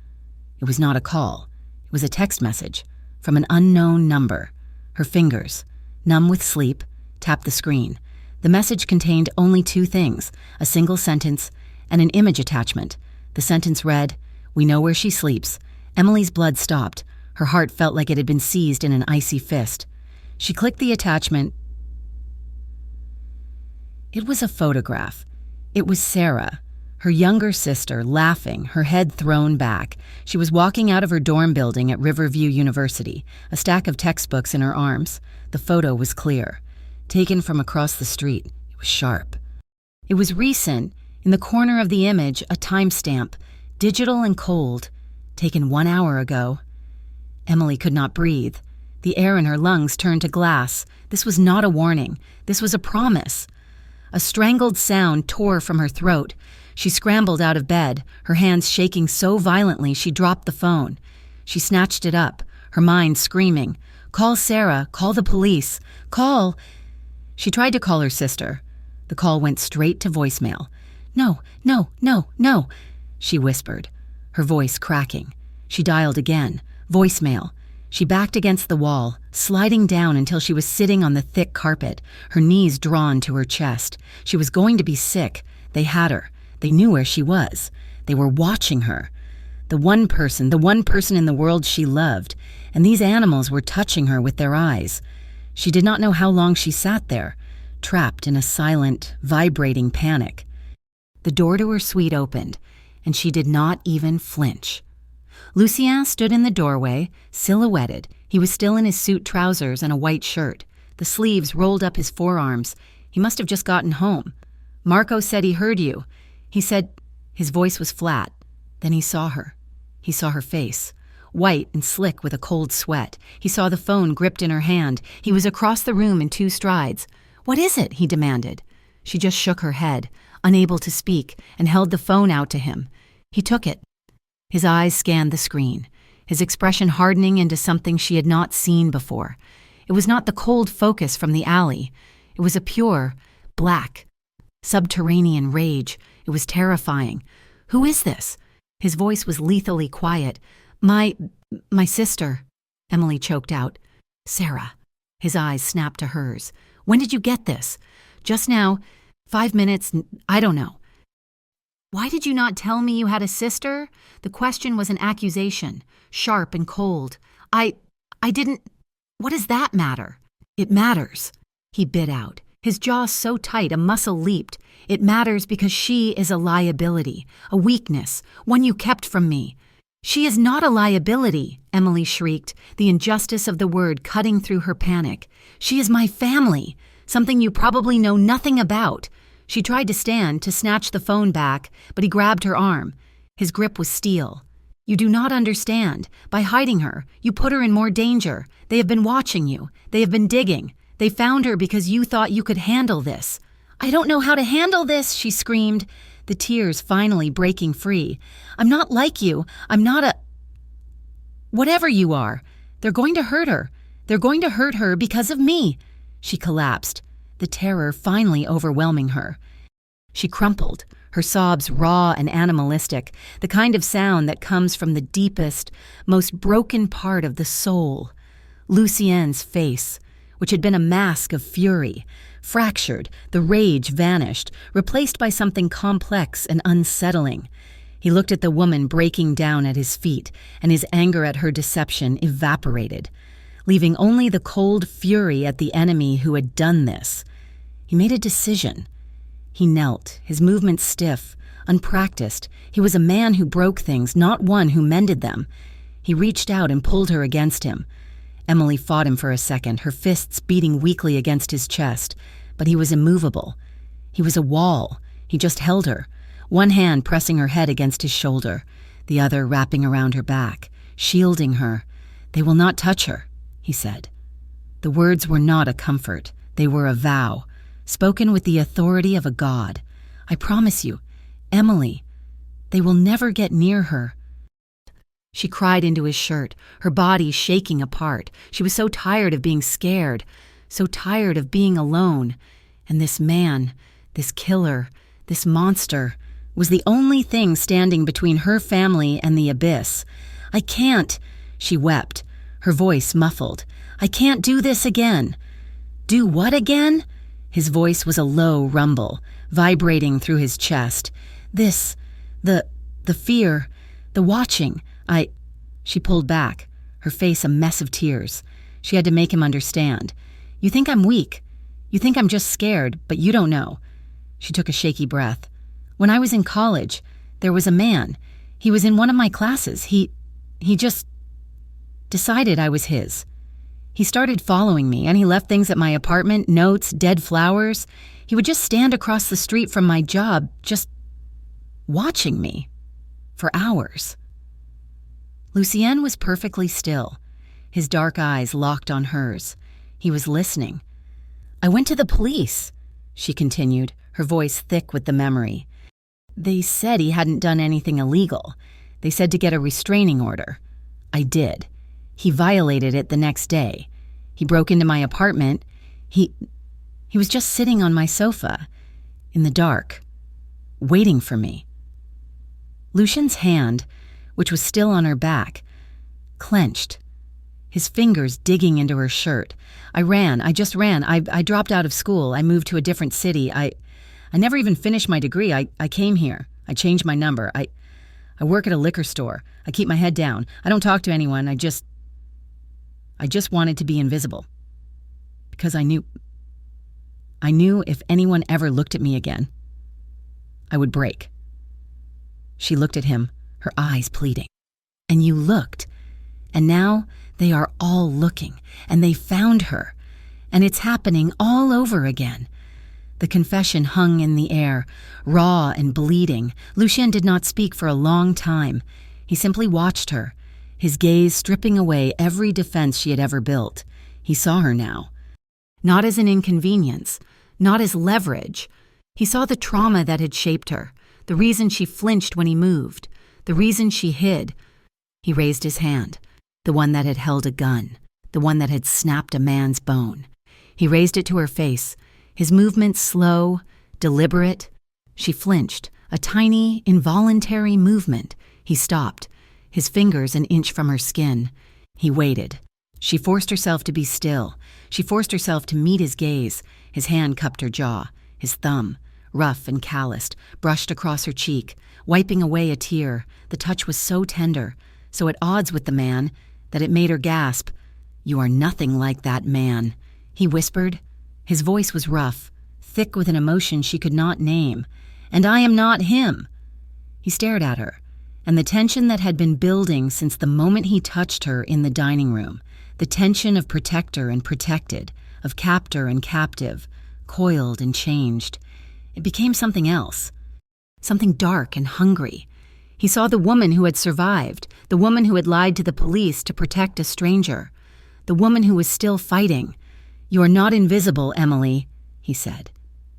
It was not a call. It was a text message from an unknown number. Her fingers, numb with sleep, tapped the screen. The message contained only 2 things, a single sentence and an image attachment. The sentence read, "We know where she sleeps." Emily's blood stopped. Her heart felt like it had been seized in an icy fist. She clicked the attachment. It was a photograph. It was Sarah, her younger sister, laughing, her head thrown back. She was walking out of her dorm building at Riverview University, a stack of textbooks in her arms. The photo was clear. Taken from across the street, it was sharp. It was recent. In the corner of the image, a timestamp, digital and cold, taken 1 hour ago. Emily could not breathe. The air in her lungs turned to glass. This was not a warning. This was a promise. A strangled sound tore from her throat. She scrambled out of bed, her hands shaking so violently she dropped the phone. She snatched it up, her mind screaming, "Call Sarah, call the police, call." She tried to call her sister. The call went straight to voicemail. "No, no, no, no," she whispered, her voice cracking. She dialed again. Voicemail. She backed against the wall, sliding down until she was sitting on the thick carpet, her knees drawn to her chest. She was going to be sick. They had her. They knew where she was. They were watching her. The one person in the world she loved, and these animals were touching her with their eyes. She did not know how long she sat there, trapped in a silent, vibrating panic. The door to her suite opened, and she did not even flinch. Lucien stood in the doorway, silhouetted. He was still in his suit trousers and a white shirt. The sleeves rolled up his forearms. He must have just gotten home. "Marco said he heard you." He said, his voice was flat. Then he saw her. He saw her face, white and slick with a cold sweat. He saw the phone gripped in her hand. He was across the room in 2 strides. "What is it?" he demanded. She just shook her head, unable to speak, and held the phone out to him. He took it. His eyes scanned the screen, his expression hardening into something she had not seen before. It was not the cold focus from the alley. It was a pure, black, subterranean rage. It was terrifying. "Who is this?" His voice was lethally quiet. My sister," Emily choked out. "Sarah." His eyes snapped to hers. "When did you get this?" "Just now. 5 minutes, I don't know." "Why did you not tell me you had a sister?" The question was an accusation, sharp and cold. I didn't. What does that matter?" "It matters," he bit out, his jaw so tight a muscle leaped. "It matters because she is a liability, a weakness, one you kept from me." "She is not a liability," Emily shrieked, the injustice of the word cutting through her panic. "She is my family, something you probably know nothing about." She tried to stand, to snatch the phone back, but he grabbed her arm. His grip was steel. "You do not understand. By hiding her, you put her in more danger. They have been watching you. They have been digging. They found her because you thought you could handle this." "I don't know how to handle this," she screamed, the tears finally breaking free. "I'm not like you. I'm not a... whatever you are. They're going to hurt her. They're going to hurt her because of me." She collapsed, the terror finally overwhelming her. She crumpled, her sobs raw and animalistic, the kind of sound that comes from the deepest, most broken part of the soul. Lucien's face, which had been a mask of fury, fractured, the rage vanished, replaced by something complex and unsettling. He looked at the woman breaking down at his feet, and his anger at her deception evaporated, leaving only the cold fury at the enemy who had done this. He made a decision. He knelt, his movements stiff, unpracticed. He was a man who broke things, not one who mended them. He reached out and pulled her against him. Emily fought him for a second, her fists beating weakly against his chest, but he was immovable. He was a wall. He just held her, one hand pressing her head against his shoulder, the other wrapping around her back, shielding her. "They will not touch her," he said. The words were not a comfort. They were a vow, spoken with the authority of a god. "I promise you, Emily, they will never get near her." She cried into his shirt, her body shaking apart. She was so tired of being scared, so tired of being alone. And this man, this killer, this monster, was the only thing standing between her family and the abyss. "I can't," she wept, her voice muffled. "I can't do this again." "Do what again?" His voice was a low rumble, vibrating through his chest. "This, the fear, the watching. She pulled back, her face a mess of tears. She had to make him understand. "You think I'm weak. You think I'm just scared, but you don't know." She took a shaky breath. "When I was in college, there was a man. He was in one of my classes. He just decided I was his. He started following me, and he left things at my apartment, notes, dead flowers. He would just stand across the street from my job, just watching me for hours." Lucien was perfectly still, his dark eyes locked on hers. He was listening. "I went to the police," she continued, her voice thick with the memory. "They said he hadn't done anything illegal. They said to get a restraining order. I did. He violated it the next day. He broke into my apartment. He was just sitting on my sofa, in the dark, waiting for me. Lucien's hand, which was still on her back, clenched, his fingers digging into her shirt. I just ran. I dropped out of school. I moved to a different city. I never even finished my degree. I came here. I changed my number. I work at a liquor store. I keep my head down. I don't talk to anyone. I just wanted to be invisible. Because I knew if anyone ever looked at me again, I would break. She looked at him, her eyes pleading. And you looked. And now they are all looking, and they found her. And it's happening all over again. The confession hung in the air, raw and bleeding. Lucien did not speak for a long time. He simply watched her, his gaze stripping away every defense she had ever built. He saw her now. Not as an inconvenience, not as leverage. He saw the trauma that had shaped her, the reason she flinched when he moved, the reason she hid. He raised his hand, the one that had held a gun, the one that had snapped a man's bone. He raised it to her face, his movement slow, deliberate. She flinched, a tiny, involuntary movement. He stopped, his fingers an inch from her skin. He waited. She forced herself to be still. She forced herself to meet his gaze. His hand cupped her jaw, his thumb, rough and calloused, brushed across her cheek, wiping away a tear. The touch was so tender, so at odds with the man, that it made her gasp. "You are nothing like that man," he whispered. His voice was rough, thick with an emotion she could not name. "And I am not him." He stared at her, and the tension that had been building since the moment he touched her in the dining room, the tension of protector and protected, of captor and captive, coiled and changed. It became something else, something dark and hungry. He saw the woman who had survived, the woman who had lied to the police to protect a stranger, the woman who was still fighting. "You are not invisible, Emily," he said,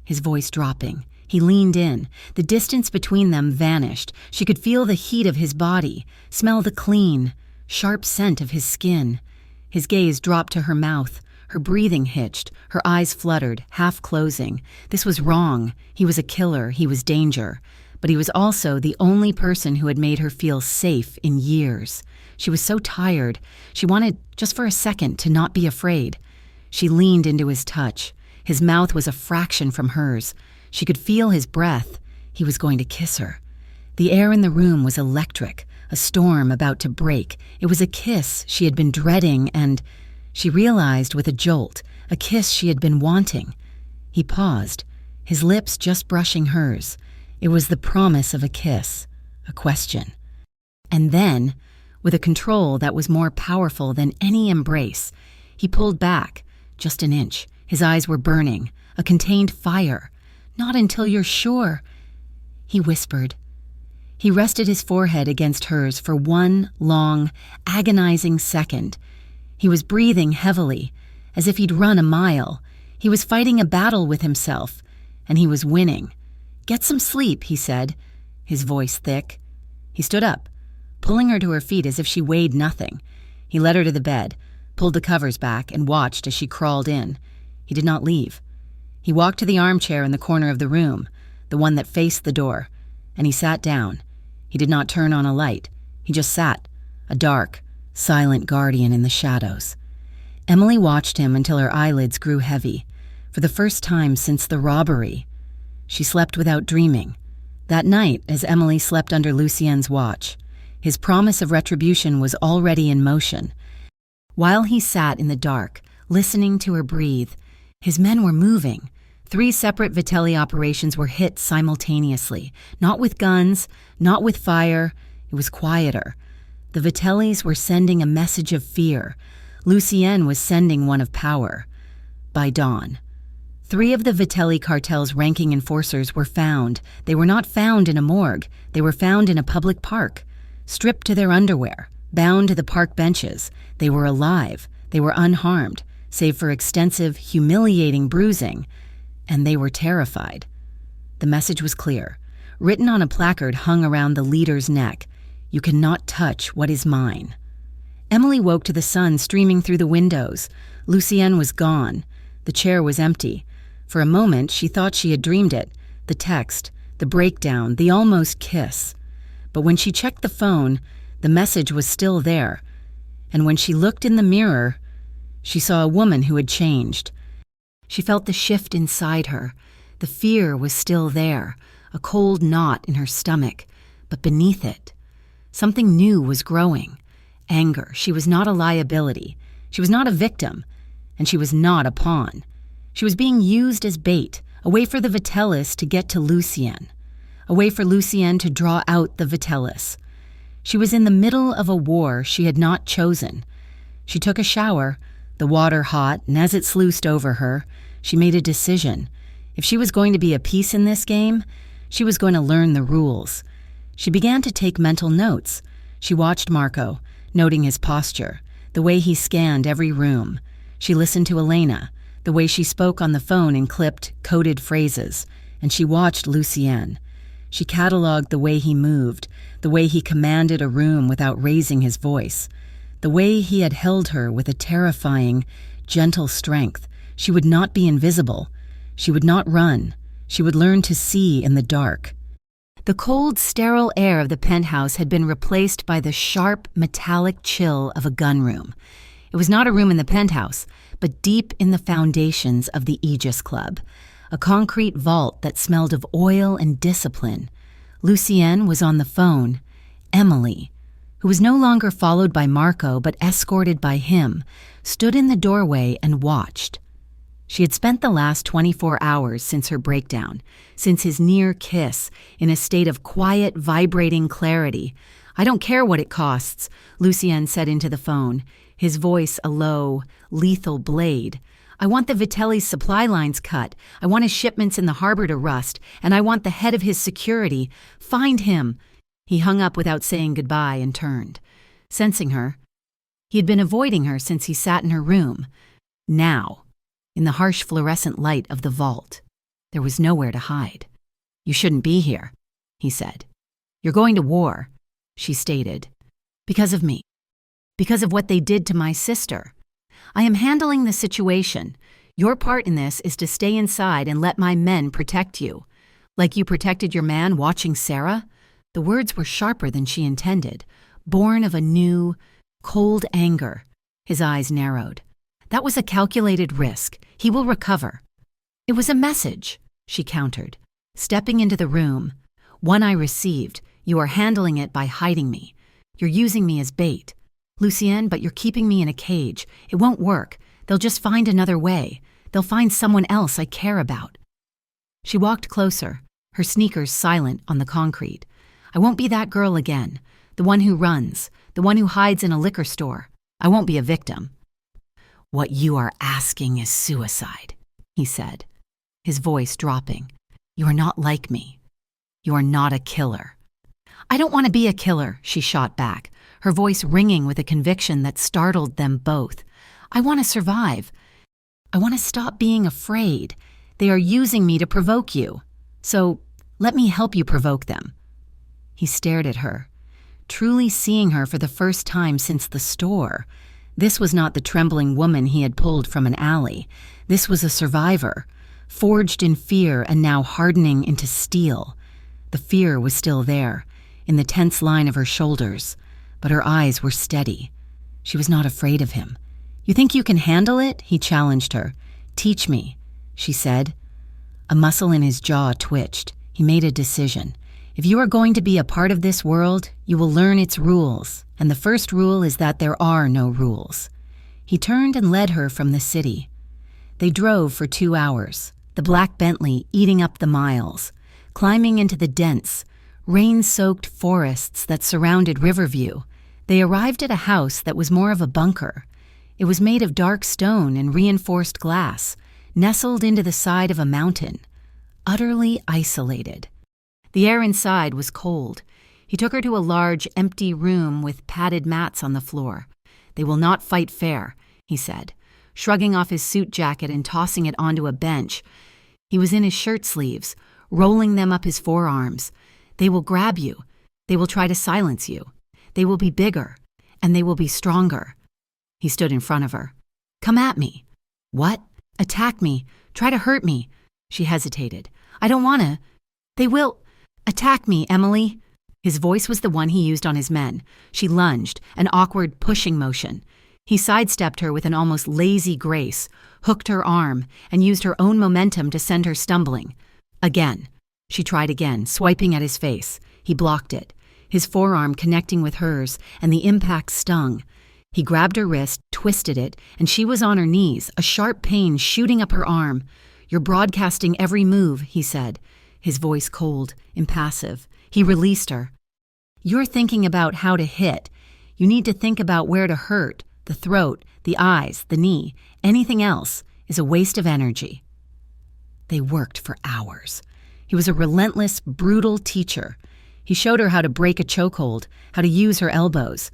his voice dropping. He leaned in. The distance between them vanished. She could feel the heat of his body, smell the clean, sharp scent of his skin. His gaze dropped to her mouth. Her breathing hitched. Her eyes fluttered, half closing. This was wrong. He was a killer. He was danger. But he was also the only person who had made her feel safe in years. She was so tired. She wanted, just for a second, to not be afraid. She leaned into his touch. His mouth was a fraction from hers. She could feel his breath. He was going to kiss her. The air in the room was electric, a storm about to break. It was a kiss she had been dreading, and she realized with a jolt, a kiss she had been wanting. He paused, his lips just brushing hers. It was the promise of a kiss, a question. And then, with a control that was more powerful than any embrace, he pulled back, just an inch. His eyes were burning, a contained fire. "Not until you're sure," he whispered. He rested his forehead against hers for one long, agonizing second. He was breathing heavily, as if he'd run a mile. He was fighting a battle with himself, and he was winning. "Get some sleep," he said, his voice thick. He stood up, pulling her to her feet as if she weighed nothing. He led her to the bed, pulled the covers back, and watched as she crawled in. He did not leave. He walked to the armchair in the corner of the room, the one that faced the door, and he sat down. He did not turn on a light. He just sat, a dark, silent guardian in the shadows. Emily watched him until her eyelids grew heavy. For the first time since the robbery, she slept without dreaming. That night, as Emily slept under Lucien's watch, his promise of retribution was already in motion. While he sat in the dark, listening to her breathe, his men were moving. 3 separate Vitelli operations were hit simultaneously, not with guns, not with fire. It was quieter. The Vitellis were sending a message of fear. Lucien was sending one of power. By dawn, 3 of the Vitelli cartel's ranking enforcers were found. They were not found in a morgue. They were found in a public park, stripped to their underwear, bound to the park benches. They were alive. They were unharmed, save for extensive, humiliating bruising. And they were terrified. The message was clear, written on a placard hung around the leader's neck. "You cannot touch what is mine." Emily woke to the sun streaming through the windows. Lucienne was gone. The chair was empty. For a moment, she thought she had dreamed it. The text, the breakdown, the almost kiss. But when she checked the phone, the message was still there. And when she looked in the mirror, she saw a woman who had changed. She felt the shift inside her. The fear was still there, a cold knot in her stomach. But beneath it, something new was growing. Anger. She was not a liability. She was not a victim. And she was not a pawn. She was being used as bait, a way for the Vitellis to get to Lucienne, a way for Lucienne to draw out the Vitellis. She was in the middle of a war she had not chosen. She took a shower, the water hot, and as it sluiced over her, she made a decision. If she was going to be a piece in this game, she was going to learn the rules. She began to take mental notes. She watched Marco, noting his posture, the way he scanned every room. She listened to Elena, the way she spoke on the phone in clipped, coded phrases, and she watched Lucienne. She cataloged the way he moved, the way he commanded a room without raising his voice, the way he had held her with a terrifying, gentle strength. She would not be invisible. She would not run. She would learn to see in the dark. The cold, sterile air of the penthouse had been replaced by the sharp, metallic chill of a gunroom. It was not a room in the penthouse, but deep in the foundations of the Aegis Club, a concrete vault that smelled of oil and discipline. Lucienne was on the phone. Emily, who was no longer followed by Marco but escorted by him, stood in the doorway and watched. She had spent the last 24 hours since her breakdown, since his near kiss, in a state of quiet, vibrating clarity. "I don't care what it costs," Lucienne said into the phone, his voice a low, lethal blade. "I want the Vitelli's supply lines cut. I want his shipments in the harbor to rust, and I want the head of his security. Find him." He hung up without saying goodbye and turned. Sensing her, he had been avoiding her since he sat in her room. Now, in the harsh fluorescent light of the vault, there was nowhere to hide. "You shouldn't be here," he said. "You're going to war," she stated. "Because of me. Because of what they did to my sister. I am handling the situation. Your part in this is to stay inside and let my men protect you. Like you protected your man watching Sarah?" The words were sharper than she intended, born of a new, cold anger. His eyes narrowed. "That was a calculated risk. He will recover." "It was a message," she countered, stepping into the room. "One I received. You are handling it by hiding me. You're using me as bait. Lucienne, but you're keeping me in a cage. It won't work. They'll just find another way. They'll find someone else I care about." She walked closer, her sneakers silent on the concrete. "I won't be that girl again. The one who runs. The one who hides in a liquor store. I won't be a victim." "What you are asking is suicide," he said, his voice dropping. "You are not like me. You are not a killer." "I don't want to be a killer," she shot back, her voice ringing with a conviction that startled them both. "I want to survive. I want to stop being afraid. They are using me to provoke you. So let me help you provoke them." He stared at her, truly seeing her for the first time since the store. This was not the trembling woman he had pulled from an alley. This was a survivor, forged in fear and now hardening into steel. The fear was still there, in the tense line of her shoulders, but her eyes were steady. She was not afraid of him. "You think you can handle it?" he challenged her. "Teach me," she said. A muscle in his jaw twitched. He made a decision. "If you are going to be a part of this world, you will learn its rules, and the first rule is that there are no rules." He turned and led her from the city. They drove for 2 hours, the black Bentley eating up the miles, climbing into the dense, rain-soaked forests that surrounded Riverview. They arrived at a house that was more of a bunker. It was made of dark stone and reinforced glass, nestled into the side of a mountain, utterly isolated. The air inside was cold. He took her to a large, empty room with padded mats on the floor. "They will not fight fair," he said, shrugging off his suit jacket and tossing it onto a bench. He was in his shirt sleeves, rolling them up his forearms. "They will grab you. They will try to silence you. They will be bigger. and they will be stronger. He stood in front of her. Come at me. What? Attack me. Try to hurt me. She hesitated. I don't want to. They will. Attack me, Emily. His voice was the one he used on his men. She lunged, an awkward pushing motion. He sidestepped her with an almost lazy grace, hooked her arm, and used her own momentum to send her stumbling. Again. She tried again, swiping at his face. He blocked it, his forearm connecting with hers, and the impact stung. He grabbed her wrist, twisted it, and she was on her knees, a sharp pain shooting up her arm. You're broadcasting every move, he said, his voice cold, impassive. He released her. You're thinking about how to hit. You need to think about where to hurt. The throat, the eyes, the knee, anything else is a waste of energy. They worked for hours. He was a relentless, brutal teacher. He showed her how to break a chokehold, how to use her elbows,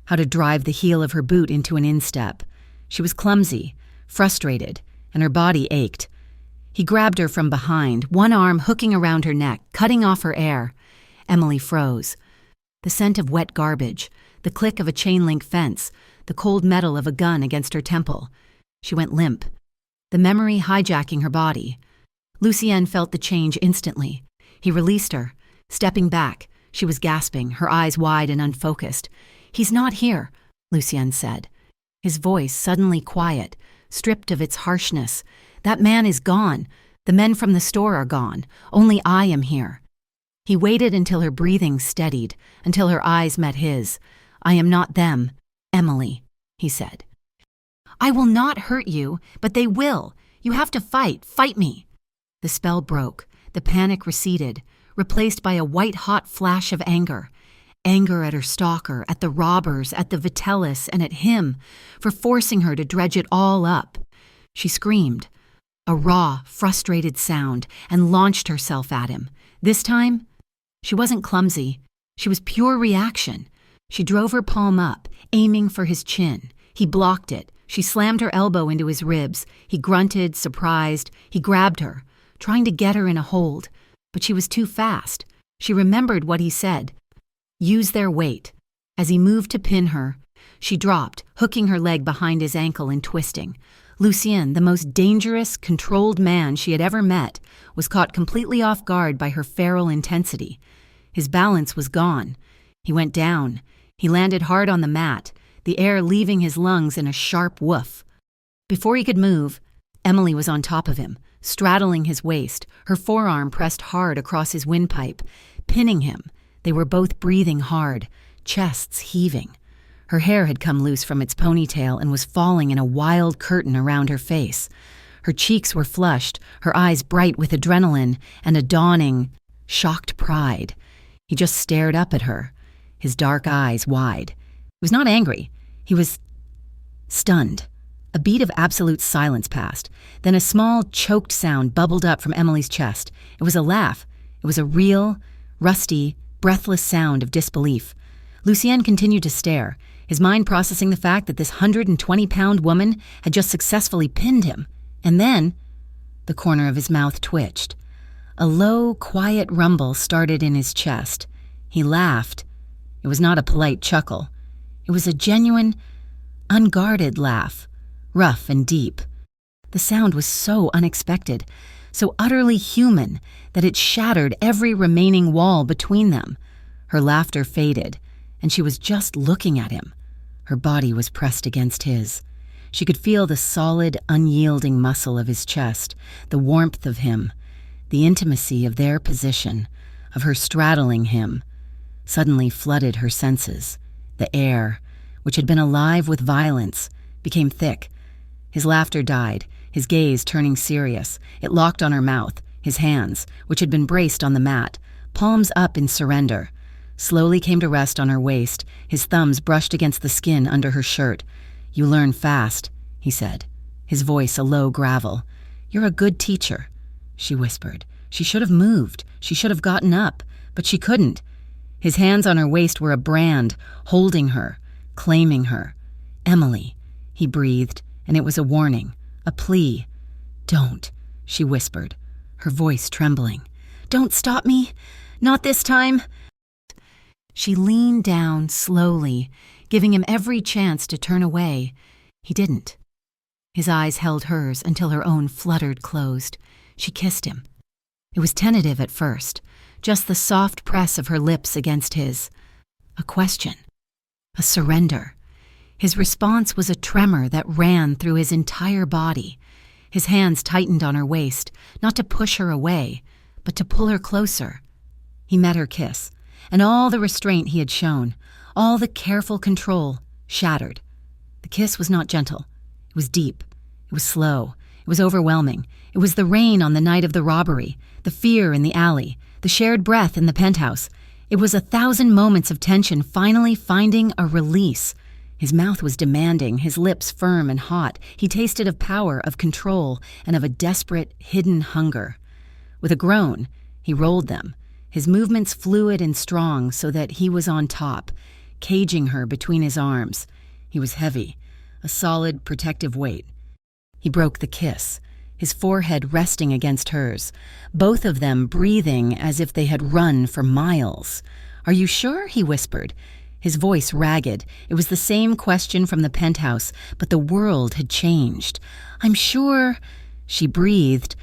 how to drive the heel of her boot into an instep. She was clumsy, frustrated, and her body ached. He grabbed her from behind, one arm hooking around her neck, cutting off her air. Emily froze. The scent of wet garbage, the click of a chain-link fence, the cold metal of a gun against her temple. She went limp, the memory hijacking her body. Lucienne felt the change instantly. He released her, stepping back. She was gasping, her eyes wide and unfocused. He's not here, Lucienne said. His voice suddenly quiet, stripped of its harshness. That man is gone. The men from the store are gone. Only I am here. He waited until her breathing steadied, until her eyes met his. I am not them, Emily, he said. I will not hurt you, but they will. You have to fight. Fight me. The spell broke. The panic receded, replaced by a white-hot flash of anger. Anger at her stalker, at the robbers, at the Vitellis, and at him, for forcing her to dredge it all up. She screamed, a raw, frustrated sound, and launched herself at him. This time, she wasn't clumsy. She was pure reaction. She drove her palm up, aiming for his chin. He blocked it. She slammed her elbow into his ribs. He grunted, surprised. He grabbed her, trying to get her in a hold. But she was too fast. She remembered what he said. Use their weight. As he moved to pin her, she dropped, hooking her leg behind his ankle and twisting. Lucien, the most dangerous, controlled man she had ever met, was caught completely off guard by her feral intensity. His balance was gone. He went down. He landed hard on the mat, the air leaving his lungs in a sharp woof. Before he could move, Emily was on top of him, straddling his waist, her forearm pressed hard across his windpipe, pinning him. They were both breathing hard, chests heaving. Her hair had come loose from its ponytail and was falling in a wild curtain around her face. Her cheeks were flushed, her eyes bright with adrenaline and a dawning, shocked pride. He just stared up at her, his dark eyes wide. He was not angry. He was stunned. A beat of absolute silence passed. Then a small, choked sound bubbled up from Emily's chest. It was a laugh. It was a real, rusty, breathless sound of disbelief. Lucien continued to stare, his mind processing the fact that this 120-pound woman had just successfully pinned him. And then, the corner of his mouth twitched. A low, quiet rumble started in his chest. He laughed. It was not a polite chuckle. It was a genuine, unguarded laugh, rough and deep. The sound was so unexpected, so utterly human, that it shattered every remaining wall between them. Her laughter faded, and she was just looking at him. Her body was pressed against his. She could feel the solid, unyielding muscle of his chest, the warmth of him, the intimacy of their position, of her straddling him. Suddenly flooded her senses. The air, which had been alive with violence, became thick. His laughter died, his gaze turning serious. It locked on her mouth, his hands, which had been braced on the mat, palms up in surrender, slowly came to rest on her waist, his thumbs brushed against the skin under her shirt. You learn fast, he said, his voice a low gravel. You're a good teacher, she whispered. She should have moved. She should have gotten up, but she couldn't. His hands on her waist were a brand, holding her, claiming her. Emily, he breathed, and it was a warning, a plea. Don't, she whispered, her voice trembling. Don't stop me. Not this time. She leaned down slowly, giving him every chance to turn away. He didn't. His eyes held hers until her own fluttered closed. She kissed him. It was tentative at first, just the soft press of her lips against his. A question. A surrender. His response was a tremor that ran through his entire body. His hands tightened on her waist, not to push her away, but to pull her closer. He met her kiss, and all the restraint he had shown, all the careful control, shattered. The kiss was not gentle. It was deep. It was slow. It was overwhelming. It was the rain on the night of the robbery, the fear in the alley, the shared breath in the penthouse. It was 1,000 moments of tension finally finding a release. His mouth was demanding, his lips firm and hot. He tasted of power, of control, and of a desperate, hidden hunger. With a groan, he rolled them, his movements fluid and strong so that he was on top, caging her between his arms. He was heavy, a solid, protective weight. He broke the kiss, his forehead resting against hers, both of them breathing as if they had run for miles. "Are you sure?" he whispered, his voice ragged. It was the same question from the penthouse, but the world had changed. "I'm sure," she breathed.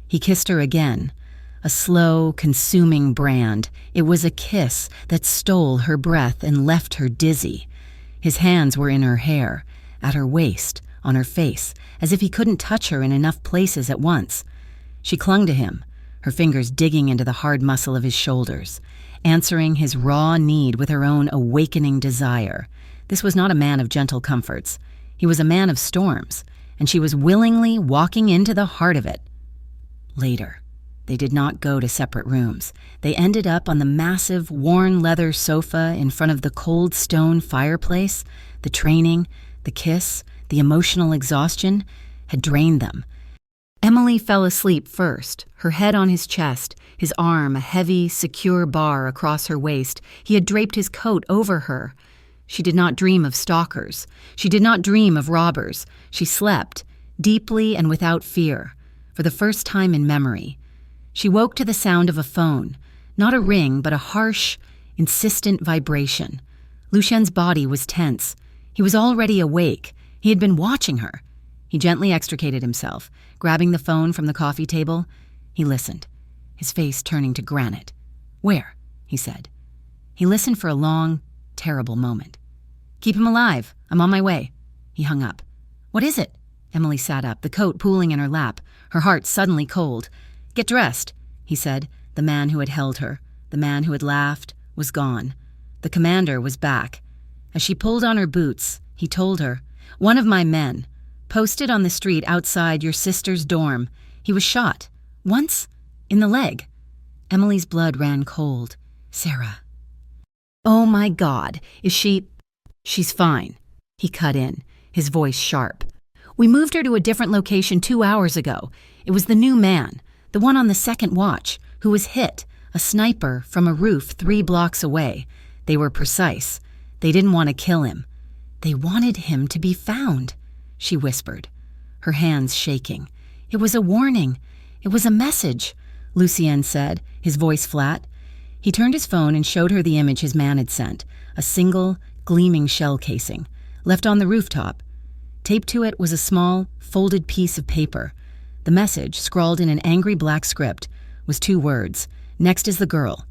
He kissed her again, a slow, consuming brand. It was a kiss that stole her breath and left her dizzy. His hands were in her hair, at her waist, on her face, as if he couldn't touch her in enough places at once. She clung to him, her fingers digging into the hard muscle of his shoulders, answering his raw need with her own awakening desire. This was not a man of gentle comforts. He was a man of storms, and she was willingly walking into the heart of it. Later, they did not go to separate rooms. They ended up on the massive, worn leather sofa in front of the cold stone fireplace. The training, the kiss, the emotional exhaustion had drained them. Emily fell asleep first, her head on his chest, his arm a heavy, secure bar across her waist. He had draped his coat over her. She did not dream of stalkers. She did not dream of robbers. She slept, deeply and without fear, for the first time in memory. She woke to the sound of a phone, not a ring, but a harsh, insistent vibration. Lucien's body was tense. He was already awake. He had been watching her. He gently extricated himself, grabbing the phone from the coffee table. He listened, his face turning to granite. "Where?" he said. He listened for a long, terrible moment. "Keep him alive. I'm on my way." He hung up. "What is it?" Emily sat up, the coat pooling in her lap, her heart suddenly cold. "Get dressed," he said. The man who had held her, the man who had laughed, was gone. The commander was back. As she pulled on her boots, he told her, "One of my men, posted on the street outside your sister's dorm. He was shot. Once? In the leg." Emily's blood ran cold. "Sarah." "Oh my God, is she—" "She's fine," he cut in, his voice sharp. "We moved her to a different location 2 hours ago. It was the new man, the one on the second watch, who was hit, a sniper from a roof 3 blocks away. They were precise. They didn't want to kill him. They wanted him to be found," she whispered, her hands shaking. "It was a warning. It was a message," Lucien said, his voice flat. He turned his phone and showed her the image his man had sent, a single, gleaming shell casing, left on the rooftop. Taped to it was a small, folded piece of paper. The message, scrawled in an angry black script, was 2 words. "Next is the girl."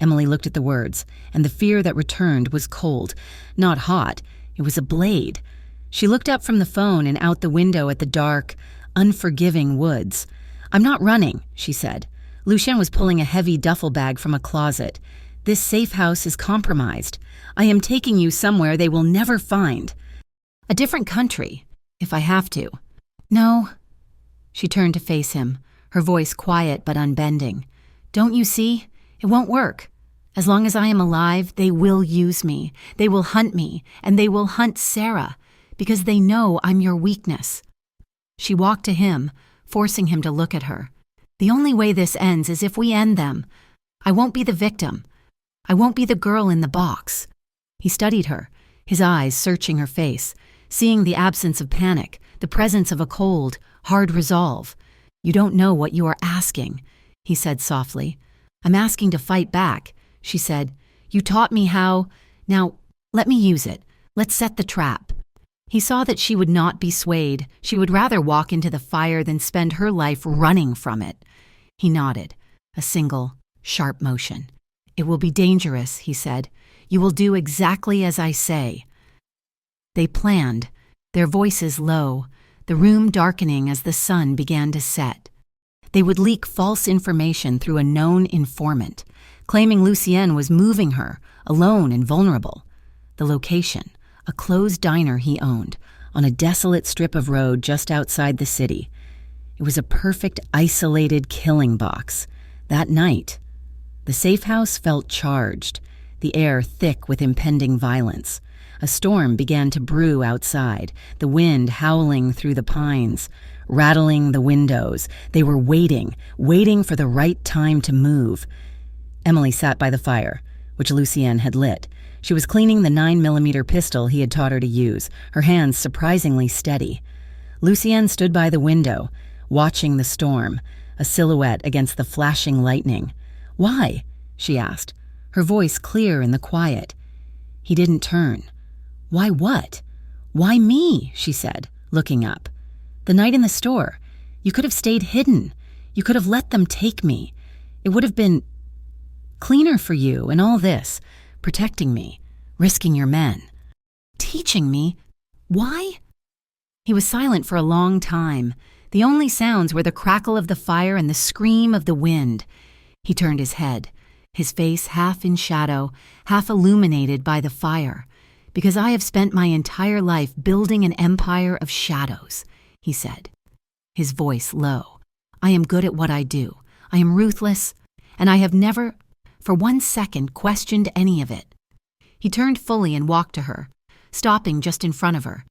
Emily looked at the words, and the fear that returned was cold, not hot. It was a blade. She looked up from the phone and out the window at the dark, unforgiving woods. "I'm not running," she said. Lucien was pulling a heavy duffel bag from a closet. "This safe house is compromised. I am taking you somewhere they will never find. A different country, if I have to." "No." She turned to face him, her voice quiet but unbending. "Don't you see? It won't work. As long as I am alive, they will use me. They will hunt me, and they will hunt Sarah, because they know I'm your weakness." She walked to him, forcing him to look at her. "The only way this ends is if we end them. I won't be the victim. I won't be the girl in the box." He studied her, his eyes searching her face, seeing the absence of panic, the presence of a cold, hard resolve. "You don't know what you are asking," he said softly. "I'm asking to fight back," she said. "You taught me how. Now, let me use it. Let's set the trap." He saw that she would not be swayed. She would rather walk into the fire than spend her life running from it. He nodded, a single, sharp motion. "It will be dangerous," he said. "You will do exactly as I say." They planned, their voices low, the room darkening as the sun began to set. They would leak false information through a known informant, claiming Lucien was moving her, alone and vulnerable. The location, a closed diner he owned, on a desolate strip of road just outside the city. It was a perfect, isolated killing box. That night, the safe house felt charged, the air thick with impending violence. A storm began to brew outside, the wind howling through the pines, rattling the windows. They were waiting for the right time to move. Emily sat by the fire, which Lucien had lit. She was cleaning the 9mm pistol he had taught her to use, her hands surprisingly steady. Lucien stood by the window, watching the storm, a silhouette against the flashing lightning. "Why?" she asked, her voice clear in the quiet. He didn't turn. "Why what?" "Why me?" she said, looking up. "The night in the store. You could have stayed hidden. You could have let them take me. It would have been cleaner for you and all this, protecting me, risking your men. Teaching me? Why?" He was silent for a long time. The only sounds were the crackle of the fire and the scream of the wind. He turned his head, his face half in shadow, half illuminated by the fire. "Because I have spent my entire life building an empire of shadows," he said, his voice low. "I am good at what I do. I am ruthless, and I have never, for 1 second, questioned any of it." He turned fully and walked to her, stopping just in front of her.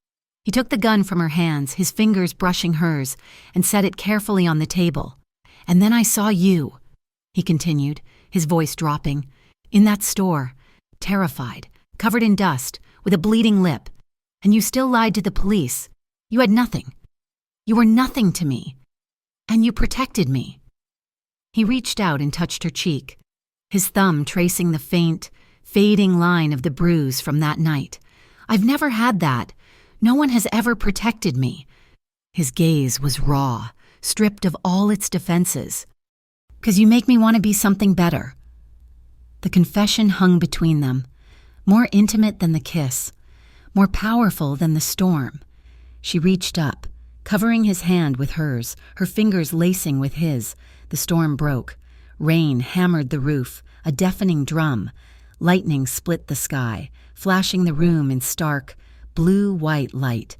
He took the gun from her hands, his fingers brushing hers, and set it carefully on the table. "And then I saw you," he continued, his voice dropping, "in that store, terrified, covered in dust, with a bleeding lip. And you still lied to the police. You had nothing. You were nothing to me. And you protected me." He reached out and touched her cheek, his thumb tracing the faint, fading line of the bruise from that night. "I've never had that. No one has ever protected me." His gaze was raw, stripped of all its defenses. "'Cause you make me want to be something better." The confession hung between them, more intimate than the kiss, more powerful than the storm. She reached up, covering his hand with hers, her fingers lacing with his. The storm broke. Rain hammered the roof, a deafening drum. Lightning split the sky, flashing the room in stark, blue-white light.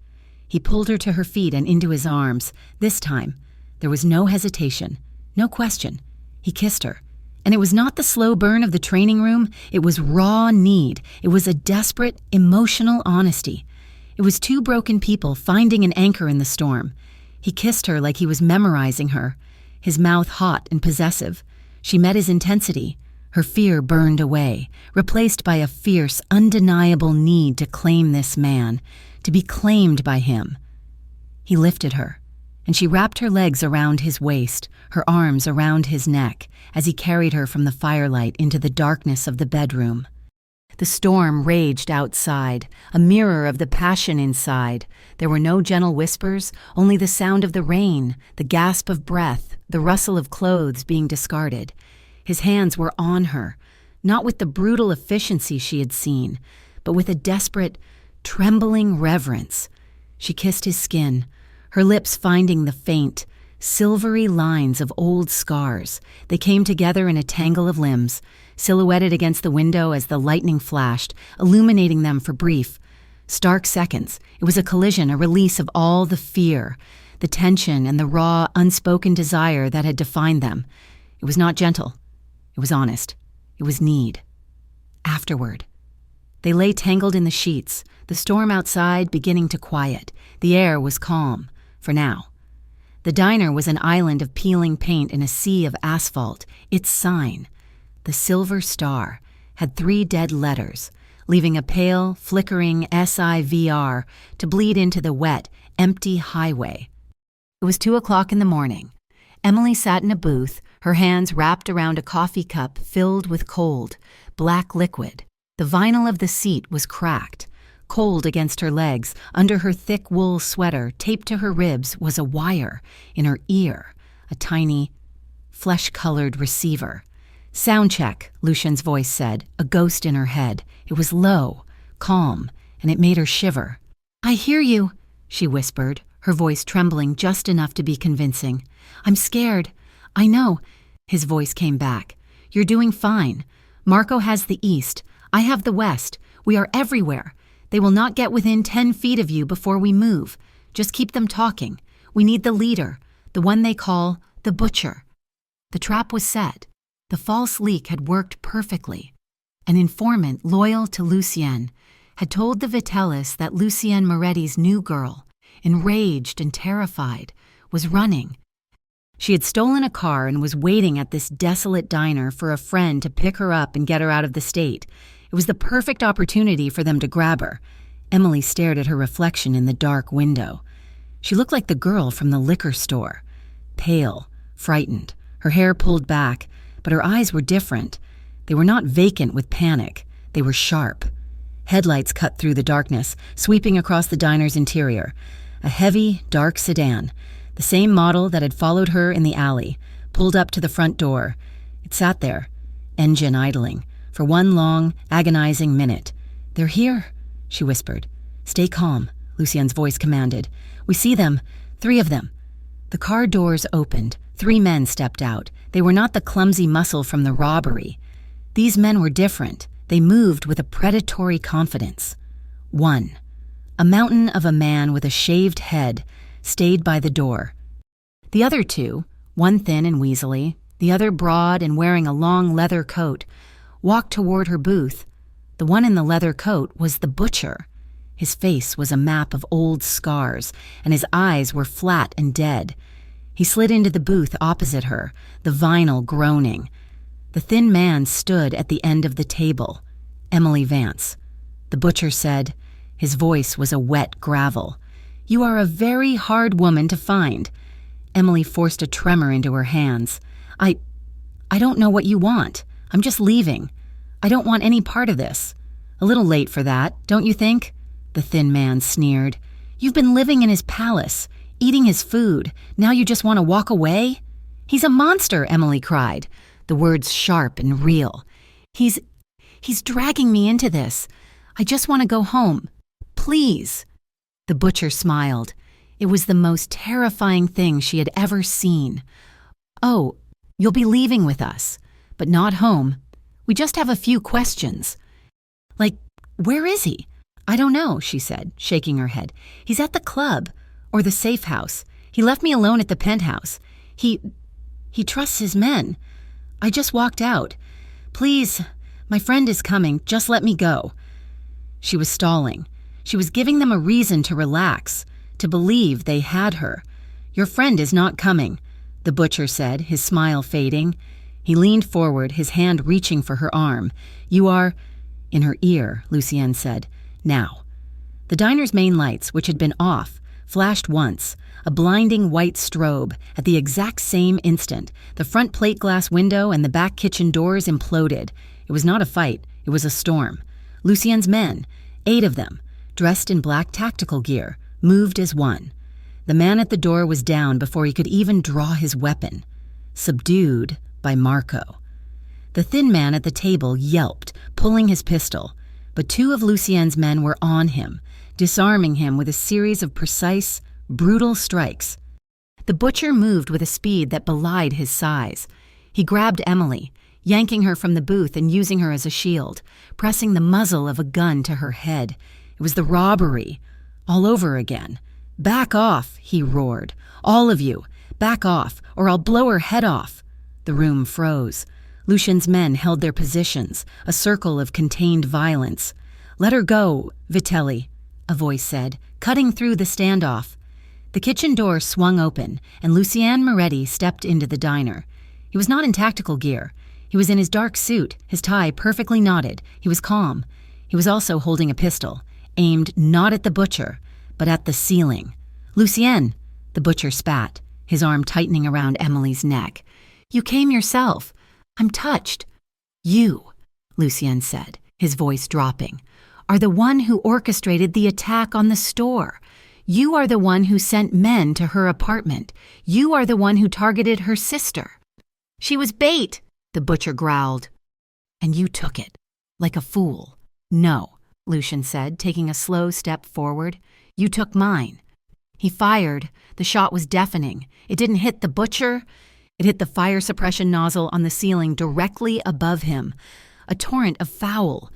He pulled her to her feet and into his arms. This time, there was no hesitation, no question. He kissed her. And it was not the slow burn of the training room. It was raw need. It was a desperate, emotional honesty. It was two broken people finding an anchor in the storm. He kissed her like he was memorizing her, his mouth hot and possessive. She met his intensity. Her fear burned away, replaced by a fierce, undeniable need to claim this man, to be claimed by him. He lifted her, and she wrapped her legs around his waist, her arms around his neck, as he carried her from the firelight into the darkness of the bedroom. The storm raged outside, a mirror of the passion inside. There were no gentle whispers, only the sound of the rain, the gasp of breath, the rustle of clothes being discarded. His hands were on her, not with the brutal efficiency she had seen, but with a desperate, trembling reverence. She kissed his skin, her lips finding the faint, silvery lines of old scars. They came together in a tangle of limbs, silhouetted against the window as the lightning flashed, illuminating them for brief, stark seconds. It was a collision, a release of all the fear, the tension, and the raw, unspoken desire that had defined them. It was not gentle. It was honest. It was need. Afterward. They lay tangled in the sheets, the storm outside beginning to quiet. The air was calm, for now. The diner was an island of peeling paint in a sea of asphalt. Its sign, the Silver Star, had 3 dead letters, leaving a pale, flickering SIVR to bleed into the wet, empty highway. It was 2 o'clock in the morning. Emily sat in a booth, her hands wrapped around a coffee cup filled with cold, black liquid. The vinyl of the seat was cracked. cold against her legs. Under her thick wool sweater, taped to her ribs, was a wire. In her ear, a tiny, flesh-colored receiver. "Sound check," Lucien's voice said, a ghost in her head. It was low, calm, and it made her shiver. "I hear you," she whispered, her voice trembling just enough to be convincing. "I'm scared." "I know," his voice came back. "You're doing fine. Marco has the east. I have the west. We are everywhere. They will not get within 10 feet of you before we move. Just keep them talking. We need the leader, the one they call the Butcher." The trap was set. The false leak had worked perfectly. An informant loyal to Lucien had told the Vitellis that Lucien Moretti's new girl, enraged and terrified, was running. She had stolen a car and was waiting at this desolate diner for a friend to pick her up and get her out of the state. It was the perfect opportunity for them to grab her. Emily stared at her reflection in the dark window. She looked like the girl from the liquor store. Pale, frightened, her hair pulled back, but her eyes were different. They were not vacant with panic. They were sharp. Headlights cut through the darkness, sweeping across the diner's interior. A heavy, dark sedan, the same model that had followed her in the alley, pulled up to the front door. It sat there, engine idling, for one long, agonizing minute. "They're here," she whispered. "Stay calm," Lucien's voice commanded. "We see them, 3 of them." The car doors opened. 3 men stepped out. They were not the clumsy muscle from the robbery. These men were different. They moved with a predatory confidence. 1. A mountain of a man with a shaved head, stayed by the door. The other 2, one thin and weaselly, the other broad and wearing a long leather coat, walked toward her booth. The one in the leather coat was the Butcher. His face was a map of old scars, and his eyes were flat and dead. He slid into the booth opposite her, the vinyl groaning. The thin man stood at the end of the table. Emily Vance. The Butcher said. His voice was a wet gravel. "You are a very hard woman to find." Emily forced a tremor into her hands. I don't know what you want. I'm just leaving. I don't want any part of this." "A little late for that, don't you think?" The thin man sneered. "You've been living in his palace, eating his food. Now you just want to walk away?" "He's a monster," Emily cried, the words sharp and real. He's dragging me into this. I just want to go home. Please." The Butcher smiled. It was the most terrifying thing she had ever seen. "Oh, you'll be leaving with us, but not home. We just have a few questions." "Like, where is he?" "I don't know," she said, shaking her head. "He's at the club, or the safe house. He left me alone at the penthouse. He trusts his men. I just walked out. Please, my friend is coming. Just let me go." She was stalling. She was giving them a reason to relax, to believe they had her. "Your friend is not coming," the Butcher said, his smile fading. He leaned forward, his hand reaching for her arm. "You are—" In her ear, Lucien said, "Now." The diner's main lights, which had been off, flashed once, a blinding white strobe. At the exact same instant, the front plate glass window and the back kitchen doors imploded. It was not a fight, it was a storm. Lucien's men, 8 of them, dressed in black tactical gear, moved as one. The man at the door was down before he could even draw his weapon, subdued by Marco. The thin man at the table yelped, pulling his pistol, but 2 of Lucien's men were on him, disarming him with a series of precise, brutal strikes. The Butcher moved with a speed that belied his size. He grabbed Emily, yanking her from the booth and using her as a shield, pressing the muzzle of a gun to her head. It was the robbery, all over again. "Back off," he roared. "All of you, back off, or I'll blow her head off." The room froze. Lucien's men held their positions, a circle of contained violence. "Let her go, Vitelli," a voice said, cutting through the standoff. The kitchen door swung open, and Lucien Moretti stepped into the diner. He was not in tactical gear. He was in his dark suit, his tie perfectly knotted. He was calm. He was also holding a pistol, aimed not at the Butcher, but at the ceiling. "Lucien," the Butcher spat, his arm tightening around Emily's neck. "You came yourself. I'm touched." "You," Lucien said, his voice dropping. are the one who orchestrated the attack on the store. You are the one who sent men to her apartment. You are the one who targeted her sister." "She was bait," the butcher growled. "And you took it, like a fool." "No," Lucian said, taking a slow step forward. "You took mine." He fired. The shot was deafening. It didn't hit the butcher. It hit the fire suppression nozzle on the ceiling directly above him. A torrent of foul,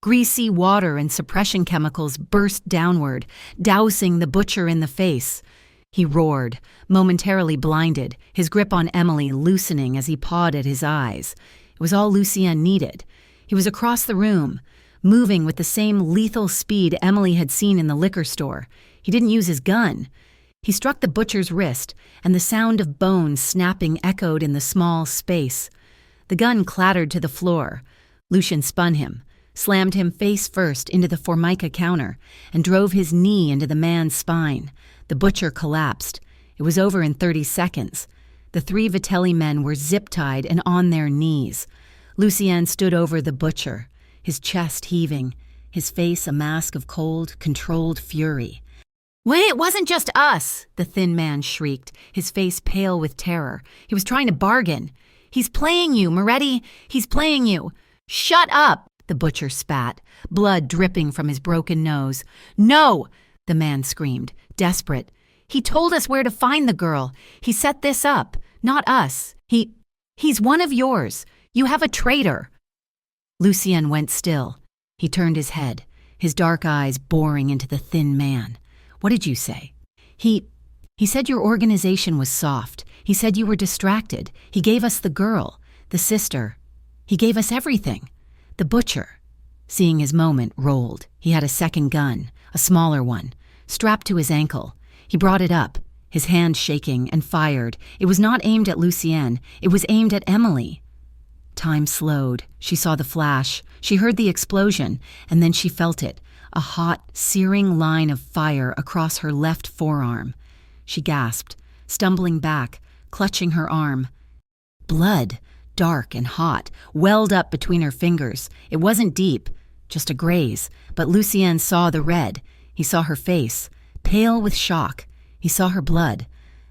greasy water and suppression chemicals burst downward, dousing the butcher in the face. He roared, momentarily blinded, his grip on Emily loosening as he pawed at his eyes. It was all Lucien needed. He was across the room, moving with the same lethal speed Emily had seen in the liquor store. He didn't use his gun. He struck the butcher's wrist, and the sound of bones snapping echoed in the small space. The gun clattered to the floor. Lucian spun him, slammed him face first into the formica counter, and drove his knee into the man's spine. The butcher collapsed. It was over in 30 seconds. The 3 Vitelli men were zip-tied and on their knees. Lucien stood over the butcher, his chest heaving, his face a mask of cold, controlled fury. "Wait, it wasn't just us," the thin man shrieked, his face pale with terror. He was trying to bargain. "He's playing you, Moretti. He's playing you." "Shut up," the butcher spat, blood dripping from his broken nose. "No," the man screamed, desperate. "He told us where to find the girl. He set this up, not us. He's one of yours. You have a traitor." Lucien went still. He turned his head, his dark eyes boring into the thin man. "What did you say?" He said your organization was soft. He said you were distracted. He gave us the girl, the sister. He gave us everything." The butcher, seeing his moment, rolled. He had a second gun, a smaller one, strapped to his ankle. He brought it up, his hand shaking, and fired. It was not aimed at Lucien. It was aimed at Emily. Time slowed. She saw the flash. She heard the explosion, and then she felt it. A hot, searing line of fire across her left forearm. She gasped, stumbling back, clutching her arm. Blood, dark and hot, welled up between her fingers. It wasn't deep, just a graze, but Lucien saw the red. He saw her face, pale with shock. He saw her blood.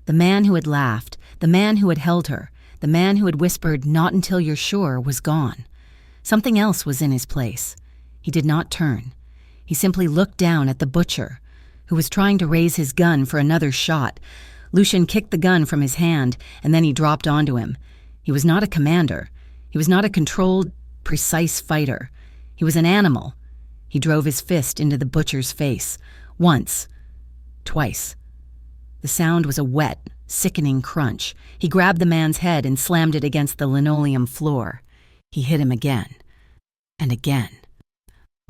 The man who had laughed, the man who had held her, the man who had whispered, "Not until you're sure," was gone. Something else was in his place. He did not turn. He simply looked down at the butcher, who was trying to raise his gun for another shot. Lucian kicked the gun from his hand, and then he dropped onto him. He was not a commander. He was not a controlled, precise fighter. He was an animal. He drove his fist into the butcher's face. Once. Twice. The sound was a wet, sickening crunch. He grabbed the man's head and slammed it against the linoleum floor. He hit him again. And again.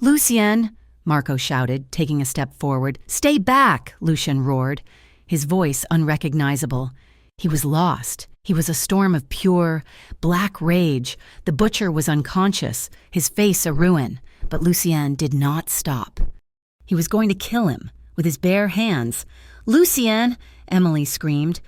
"Lucien!" Marco shouted, taking a step forward. "Stay back!" Lucien roared, his voice unrecognizable. He was lost. He was a storm of pure, black rage. The butcher was unconscious, his face a ruin, but Lucien did not stop. He was going to kill him, with his bare hands. "Lucien!" Emily screamed.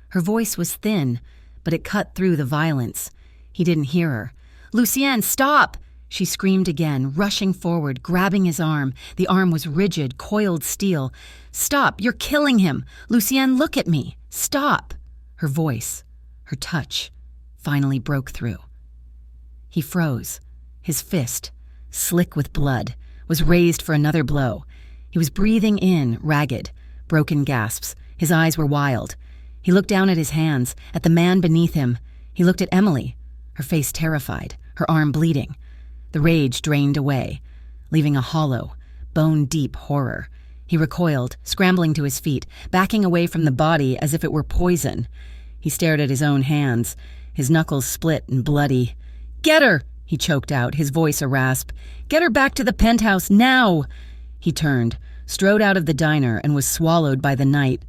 Her voice was thin, but it cut through the violence. He didn't hear her. "Lucien, stop!" She screamed again, rushing forward, grabbing his arm. The arm was rigid, coiled steel. "Stop! You're killing him! Lucien, look at me! Stop!" Her voice, her touch, finally broke through. He froze. His fist, slick with blood, was raised for another blow. He was breathing in, ragged, broken gasps. His eyes were wild. He looked down at his hands, at the man beneath him. He looked at Emily, her face terrified, her arm bleeding. The rage drained away, leaving a hollow, bone-deep horror. He recoiled, scrambling to his feet, backing away from the body as if it were poison. He stared at his own hands, his knuckles split and bloody. "Get her!" he choked out, his voice a rasp. "Get her back to the penthouse, now!" He turned, strode out of the diner, and was swallowed by the night.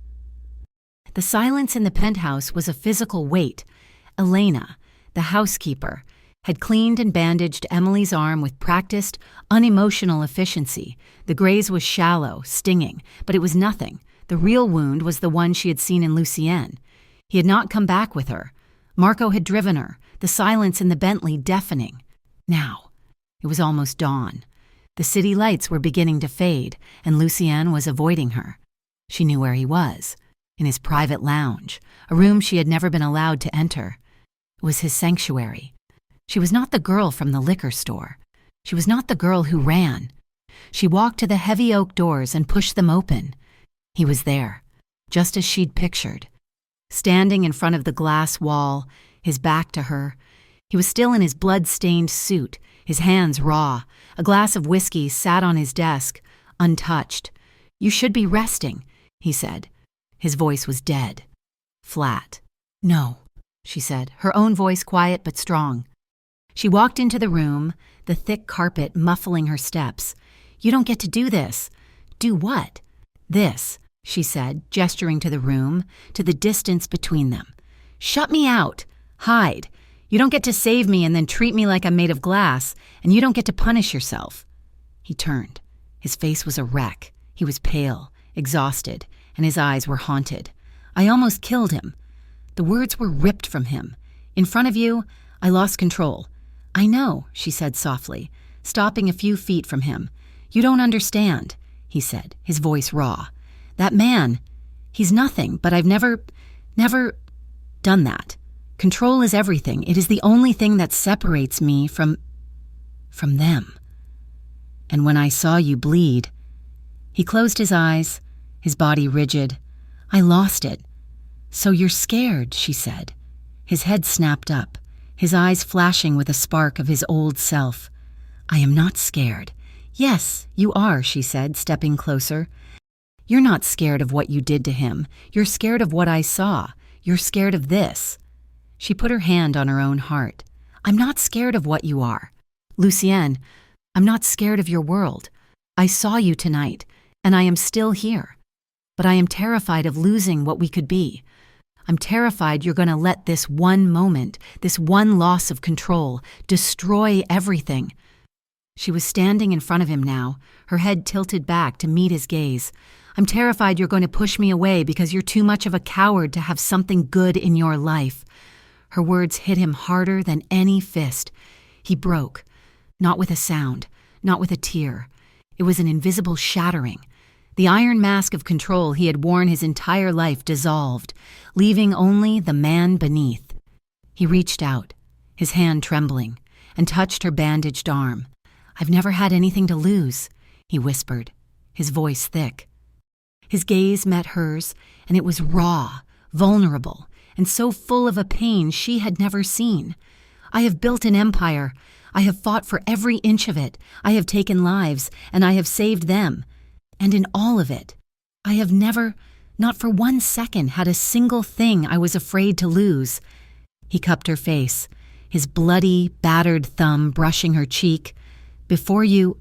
The silence in the penthouse was a physical weight. Elena, the housekeeper, had cleaned and bandaged Emily's arm with practiced, unemotional efficiency. The graze was shallow, stinging, but it was nothing. The real wound was the one she had seen in Lucien. He had not come back with her. Marco had driven her, the silence in the Bentley deafening. Now, it was almost dawn. The city lights were beginning to fade, and Lucienne was avoiding her. She knew where he was, in his private lounge, a room she had never been allowed to enter. It was his sanctuary. She was not the girl from the liquor store. She was not the girl who ran. She walked to the heavy oak doors and pushed them open. He was there, just as she'd pictured. Standing in front of the glass wall, his back to her. He was still in his blood-stained suit, his hands raw. A glass of whiskey sat on his desk, untouched. "You should be resting," he said. His voice was dead, flat. "No," she said, her own voice quiet but strong. She walked into the room, the thick carpet muffling her steps. "You don't get to do this." "Do what?" "This," she said, gesturing to the room, to the distance between them. "Shut me out. Hide. You don't get to save me and then treat me like I'm made of glass, and you don't get to punish yourself." He turned. His face was a wreck. He was pale, exhausted, and his eyes were haunted. "I almost killed him." The words were ripped from him. "In front of you, I lost control." "I know," she said softly, stopping a few feet from him. "You don't understand," he said, his voice raw. "That man, he's nothing, but I've never done that. Control is everything. It is the only thing that separates me from them. And when I saw you bleed..." He closed his eyes, his body rigid. "I lost it." "So you're scared," she said. His head snapped up, his eyes flashing with a spark of his old self. "I am not scared." "Yes, you are," she said, stepping closer. "You're not scared of what you did to him. You're scared of what I saw. You're scared of this." She put her hand on her own heart. "I'm not scared of what you are. Lucienne, I'm not scared of your world. I saw you tonight, and I am still here. But I am terrified of losing what we could be. I'm terrified you're going to let this one moment, this one loss of control, destroy everything." She was standing in front of him now, her head tilted back to meet his gaze. "I'm terrified you're going to push me away because you're too much of a coward to have something good in your life." Her words hit him harder than any fist. He broke, not with a sound, not with a tear. It was an invisible shattering. The iron mask of control he had worn his entire life dissolved, leaving only the man beneath. He reached out, his hand trembling, and touched her bandaged arm. "I've never had anything to lose," he whispered, his voice thick. His gaze met hers, and it was raw, vulnerable, and so full of a pain she had never seen. "I have built an empire. I have fought for every inch of it. I have taken lives, and I have saved them. And in all of it, I have never, not for 1 second, had a single thing I was afraid to lose." He cupped her face, his bloody, battered thumb brushing her cheek. "Before you..."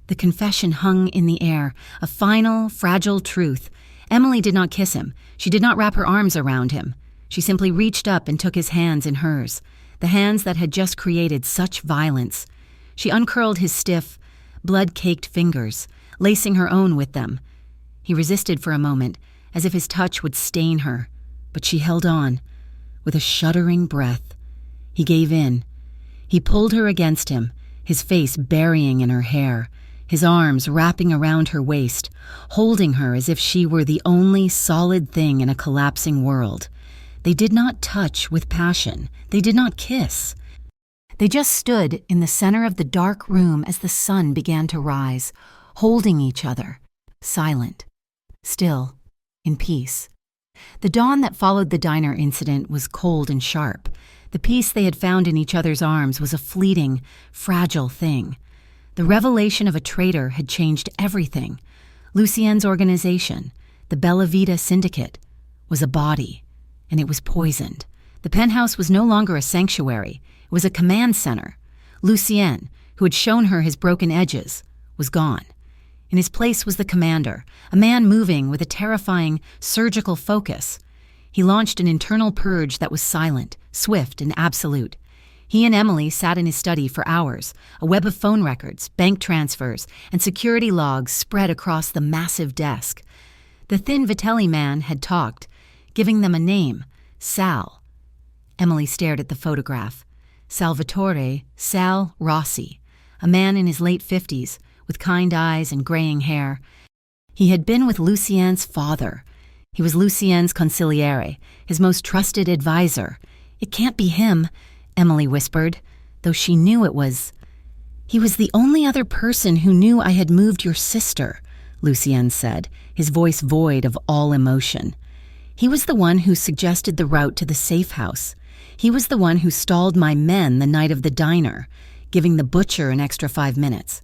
The confession hung in the air, a final, fragile truth. Emily did not kiss him. She did not wrap her arms around him. She simply reached up and took his hands in hers, the hands that had just created such violence. She uncurled his stiff, blood-caked fingers, lacing her own with them. He resisted for a moment, as if his touch would stain her, but she held on. With a shuddering breath, he gave in. He pulled her against him, his face burying in her hair, his arms wrapping around her waist, holding her as if she were the only solid thing in a collapsing world. They did not touch with passion. They did not kiss. They just stood in the center of the dark room as the sun began to rise, holding each other, silent, still, in peace. The dawn that followed the diner incident was cold and sharp. The peace they had found in each other's arms was a fleeting, fragile thing. The revelation of a traitor had changed everything. Lucienne's organization, the Bella Vita Syndicate, was a body, and it was poisoned. The penthouse was no longer a sanctuary. It was a command center. Lucienne, who had shown her his broken edges, was gone. In his place was the commander, a man moving with a terrifying, surgical focus. He launched an internal purge that was silent, swift, and absolute. He and Emily sat in his study for hours, a web of phone records, bank transfers, and security logs spread across the massive desk. The thin Vitelli man had talked, giving them a name, Sal. Emily stared at the photograph. Salvatore Sal Rossi, a man in his late 50s, with kind eyes and graying hair. He had been with Lucien's father. He was Lucien's consigliere, his most trusted advisor. "It can't be him," Emily whispered, though she knew it was. "He was the only other person who knew I had moved your sister," Lucien said, his voice void of all emotion. "He was the one who suggested the route to the safe house. He was the one who stalled my men the night of the diner, giving the butcher an extra 5 minutes."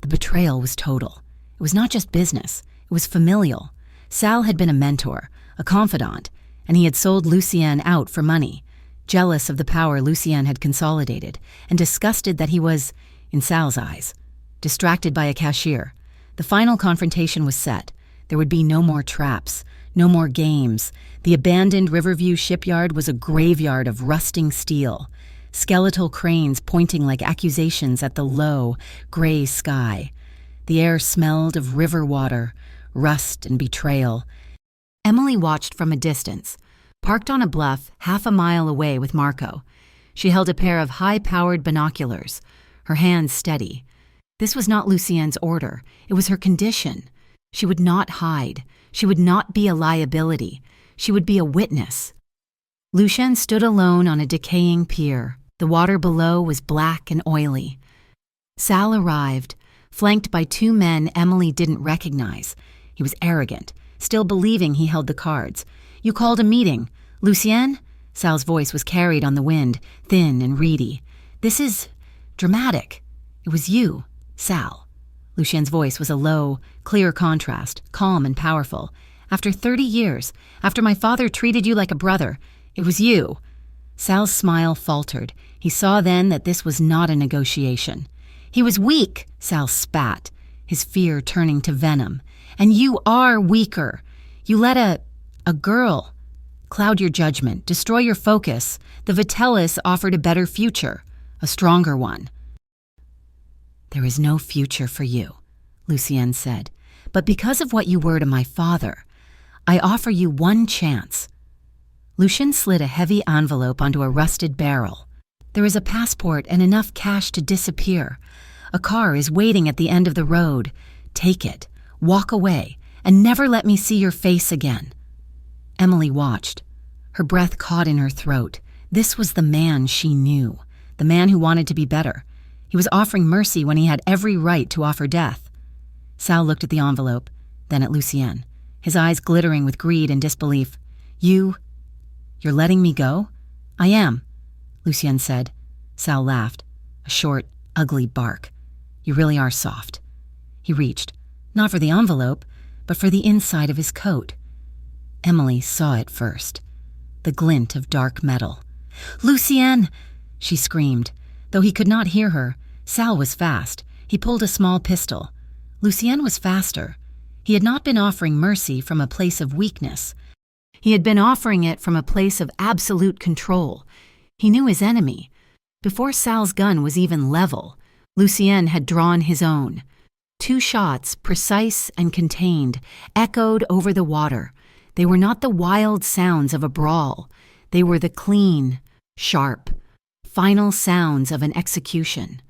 The betrayal was total. It was not just business, it was familial. Sal had been a mentor, a confidant, and he had sold Lucien out for money, jealous of the power Lucien had consolidated, and disgusted that he was, in Sal's eyes, distracted by a cashier. The final confrontation was set. There would be no more traps, no more games. The abandoned Riverview shipyard was a graveyard of rusting steel, skeletal cranes pointing like accusations at the low, gray sky. The air smelled of river water, rust and betrayal. Emily watched from a distance, parked on a bluff half a mile away with Marco. She held a pair of high-powered binoculars, her hands steady. This was not Lucien's order. It was her condition. She would not hide. She would not be a liability. She would be a witness. Lucien stood alone on a decaying pier. The water below was black and oily. Sal arrived, flanked by 2 men Emily didn't recognize. He was arrogant, still believing he held the cards. "You called a meeting. Lucien?" Sal's voice was carried on the wind, thin and reedy. "This is dramatic. It was you, Sal." Lucien's voice was a low, clear contrast, calm and powerful. "After 30 years, after my father treated you like a brother, it was you." Sal's smile faltered. He saw then that this was not a negotiation. "He was weak," Sal spat, his fear turning to venom. "And you are weaker. You let a girl cloud your judgment, destroy your focus. The Vitellis offered a better future, a stronger one." "There is no future for you," Lucien said. "But because of what you were to my father, I offer you one chance." Lucien slid a heavy envelope onto a rusted barrel. "There is a passport and enough cash to disappear. A car is waiting at the end of the road. Take it, walk away, and never let me see your face again." Emily watched. Her breath caught in her throat. This was the man she knew, the man who wanted to be better. He was offering mercy when he had every right to offer death. Sal looked at the envelope, then at Lucien, his eyes glittering with greed and disbelief. You're letting me go?" "I am," Lucien said. Sal laughed, a short, ugly bark. "You really are soft." He reached, not for the envelope, but for the inside of his coat. Emily saw it first, the glint of dark metal. "Lucien!" she screamed. Though he could not hear her, Sal was fast. He pulled a small pistol. Lucien was faster. He had not been offering mercy from a place of weakness. He had been offering it from a place of absolute control. He knew his enemy. Before Sal's gun was even level, Lucien had drawn his own. 2 shots, precise and contained, echoed over the water. They were not the wild sounds of a brawl. They were the clean, sharp, final sounds of an execution.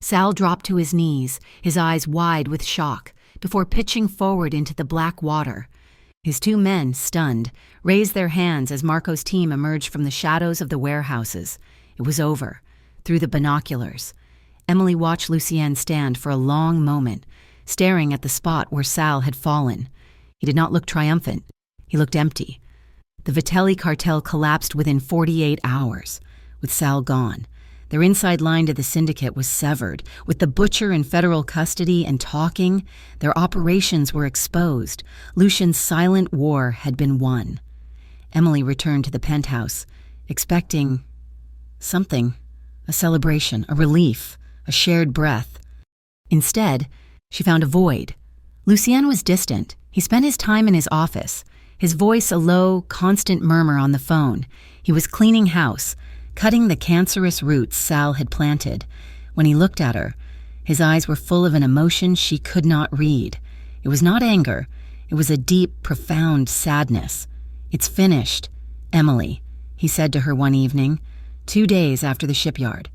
Sal dropped to his knees, his eyes wide with shock, before pitching forward into the black water. His 2 men, stunned, raised their hands as Marco's team emerged from the shadows of the warehouses. It was over, through the binoculars. Emily watched Lucien stand for a long moment, staring at the spot where Sal had fallen. He did not look triumphant. He looked empty. The Vitelli cartel collapsed within 48 hours, with Sal gone. Their inside line to the syndicate was severed. With the butcher in federal custody and talking, their operations were exposed. Lucien's silent war had been won. Emily returned to the penthouse, expecting something, a celebration, a relief, a shared breath. Instead, she found a void. Lucien was distant. He spent his time in his office, his voice a low, constant murmur on the phone. He was cleaning house, cutting the cancerous roots Sal had planted. When he looked at her, his eyes were full of an emotion she could not read. It was not anger. It was a deep, profound sadness. "It's finished, Emily," he said to her one evening, 2 days after the shipyard.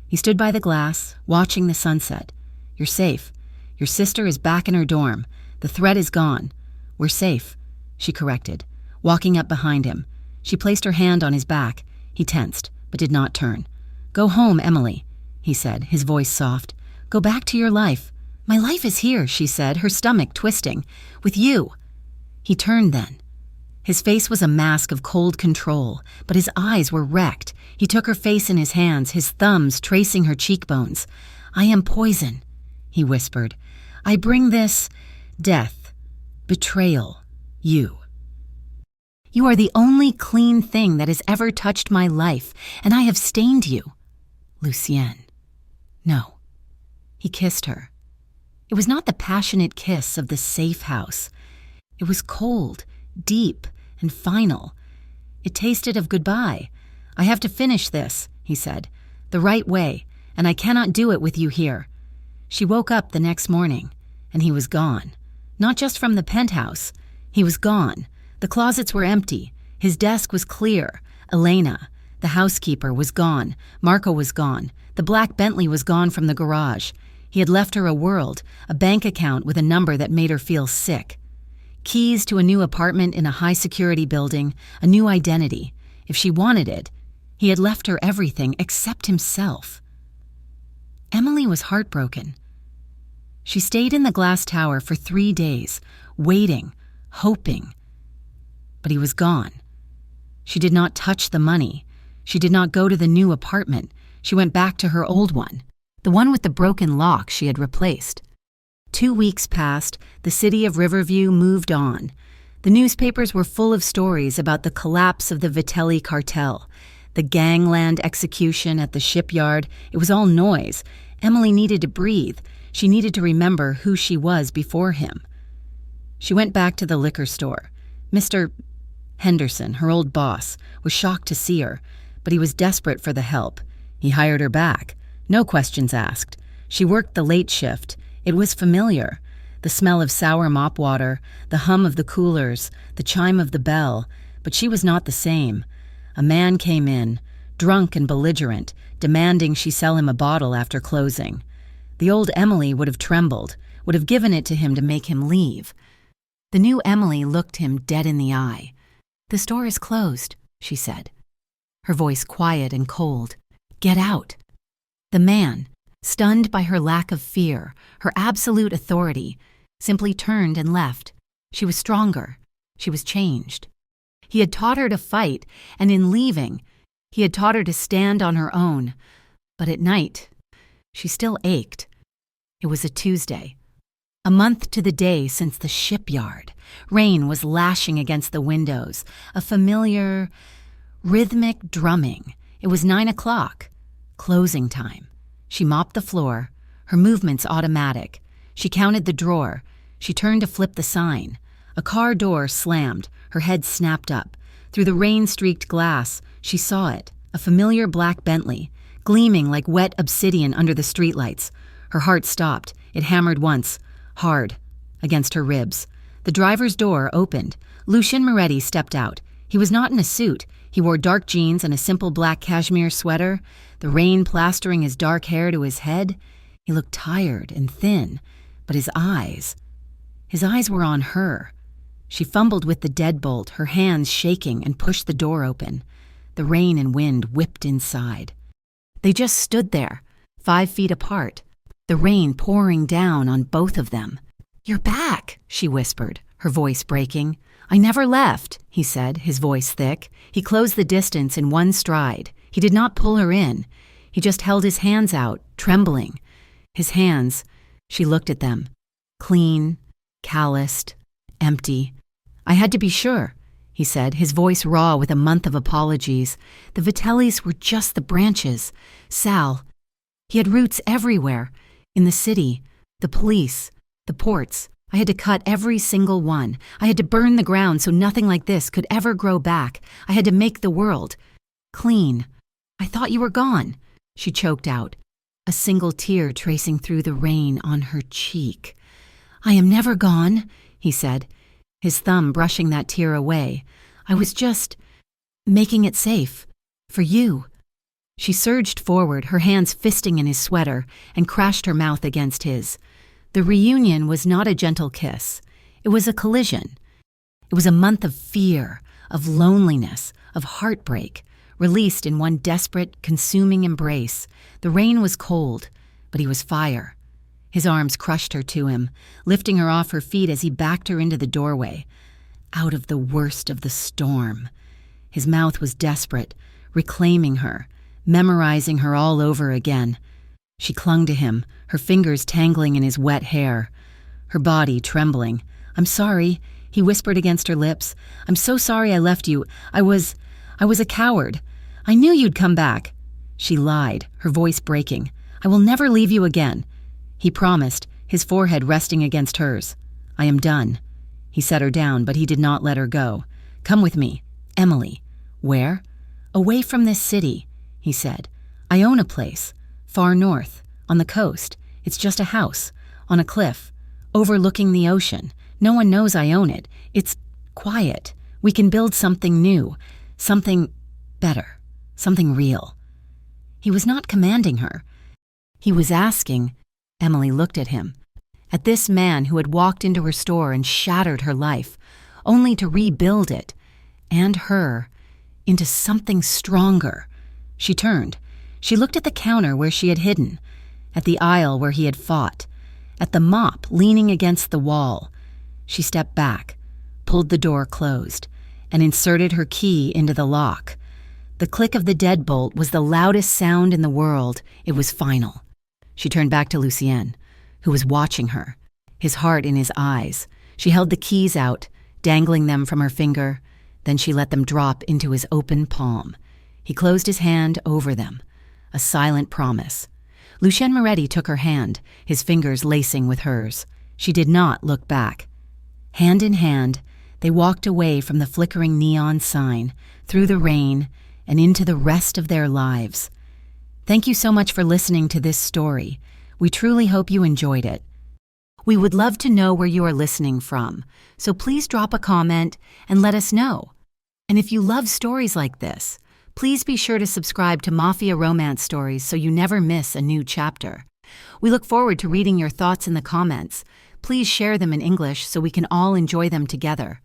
He stood by the glass, watching the sunset. "You're safe. Your sister is back in her dorm. The threat is gone. We're safe, she corrected, walking up behind him. She placed her hand on his back. He tensed, but did not turn. Go home, Emily, he said, his voice soft. Go back to your life. My life is here, she said, her stomach twisting. With you. He turned then. His face was a mask of cold control, but his eyes were wrecked. He took her face in his hands, his thumbs tracing her cheekbones. I am poison, he whispered. I bring this death, betrayal, you. You are the only clean thing that has ever touched my life, and I have stained you. Lucienne. No. He kissed her. It was not the passionate kiss of the safe house. It was cold, deep, and final. It tasted of goodbye. I have to finish this, he said, the right way, and I cannot do it with you here. She woke up the next morning, and he was gone. Not just from the penthouse. He was gone. The closets were empty. His desk was clear. Elena, the housekeeper, was gone. Marco was gone. The black Bentley was gone from the garage. He had left her a world, a bank account with a number that made her feel sick. Keys to a new apartment in a high-security building, a new identity. If she wanted it, he had left her everything except himself. Emily was heartbroken. She stayed in the glass tower for 3 days, waiting, hoping. But he was gone. She did not touch the money. She did not go to the new apartment. She went back to her old one, the one with the broken lock she had replaced. 2 weeks passed, the city of Riverview moved on. The newspapers were full of stories about the collapse of the Vitelli cartel, the gangland execution at the shipyard. It was all noise. Emily needed to breathe. She needed to remember who she was before him. She went back to the liquor store. Mr. Henderson, her old boss, was shocked to see her, but he was desperate for the help. He hired her back. No questions asked. She worked the late shift. It was familiar. The smell of sour mop water, the hum of the coolers, the chime of the bell, but she was not the same. A man came in, drunk and belligerent, demanding she sell him a bottle after closing. The old Emily would have trembled, would have given it to him to make him leave. The new Emily looked him dead in the eye. The store is closed, she said, her voice quiet and cold. Get out. The man, stunned by her lack of fear, her absolute authority, simply turned and left. She was stronger. She was changed. He had taught her to fight, and in leaving, he had taught her to stand on her own. But at night, she still ached. It was a Tuesday. A month to the day since the shipyard. Rain was lashing against the windows. A familiar, rhythmic drumming. It was 9 o'clock. Closing time. She mopped the floor, her movements automatic. She counted the drawer. She turned to flip the sign. A car door slammed. Her head snapped up. Through the rain-streaked glass, she saw it, a familiar black Bentley, gleaming like wet obsidian under the streetlights. Her heart stopped. It hammered once, hard, against her ribs. The driver's door opened. Lucien Moretti stepped out. He was not in a suit. He wore dark jeans and a simple black cashmere sweater, the rain plastering his dark hair to his head. He looked tired and thin, but his eyes were on her. She fumbled with the deadbolt, her hands shaking, and pushed the door open. The rain and wind whipped inside. They just stood there, 5 feet apart, the rain pouring down on both of them. You're back, she whispered, her voice breaking. I never left, he said, his voice thick. He closed the distance in one stride. He did not pull her in. He just held his hands out, trembling. His hands, she looked at them, clean, calloused, empty. I had to be sure, he said, his voice raw with a month of apologies. The Vitellis were just the branches. Sal, he had roots everywhere. In the city, the police, the ports. I had to cut every single one. I had to burn the ground so nothing like this could ever grow back. I had to make the world clean. I thought you were gone, she choked out, a single tear tracing through the rain on her cheek. I am never gone, he said, his thumb brushing that tear away. I was just making it safe. For you. She surged forward, her hands fisting in his sweater, and crashed her mouth against his. The reunion was not a gentle kiss. It was a collision. It was a month of fear, of loneliness, of heartbreak, released in one desperate, consuming embrace. The rain was cold, but he was fire. His arms crushed her to him, lifting her off her feet as he backed her into the doorway. Out of the worst of the storm. His mouth was desperate, reclaiming her, memorizing her all over again. She clung to him, her fingers tangling in his wet hair, her body trembling. "I'm sorry," he whispered against her lips. "I'm so sorry I left you. I was a coward. I knew you'd come back." She lied, her voice breaking. "I will never leave you again." He promised, his forehead resting against hers. "I am done." He set her down, but he did not let her go. "Come with me, Emily." "Where?" "Away from this city," he said. "I own a place, far north, on the coast. It's just a house, on a cliff, overlooking the ocean. No one knows I own it. It's quiet. We can build something new, something better, something real." He was not commanding her. He was asking. Emily looked at him, at this man who had walked into her store and shattered her life, only to rebuild it, and her, into something stronger. She turned. She looked at the counter where she had hidden, at the aisle where he had fought, at the mop leaning against the wall. She stepped back, pulled the door closed, and inserted her key into the lock. The click of the deadbolt was the loudest sound in the world. It was final. She turned back to Lucien, who was watching her, his heart in his eyes. She held the keys out, dangling them from her finger. Then she let them drop into his open palm. He closed his hand over them, a silent promise. Lucien Moretti took her hand, his fingers lacing with hers. She did not look back. Hand in hand, they walked away from the flickering neon sign, through the rain, and into the rest of their lives. Thank you so much for listening to this story. We truly hope you enjoyed it. We would love to know where you are listening from, so please drop a comment and let us know. And if you love stories like this, please be sure to subscribe to Mafia Romance Stories so you never miss a new chapter. We look forward to reading your thoughts in the comments. Please share them in English so we can all enjoy them together.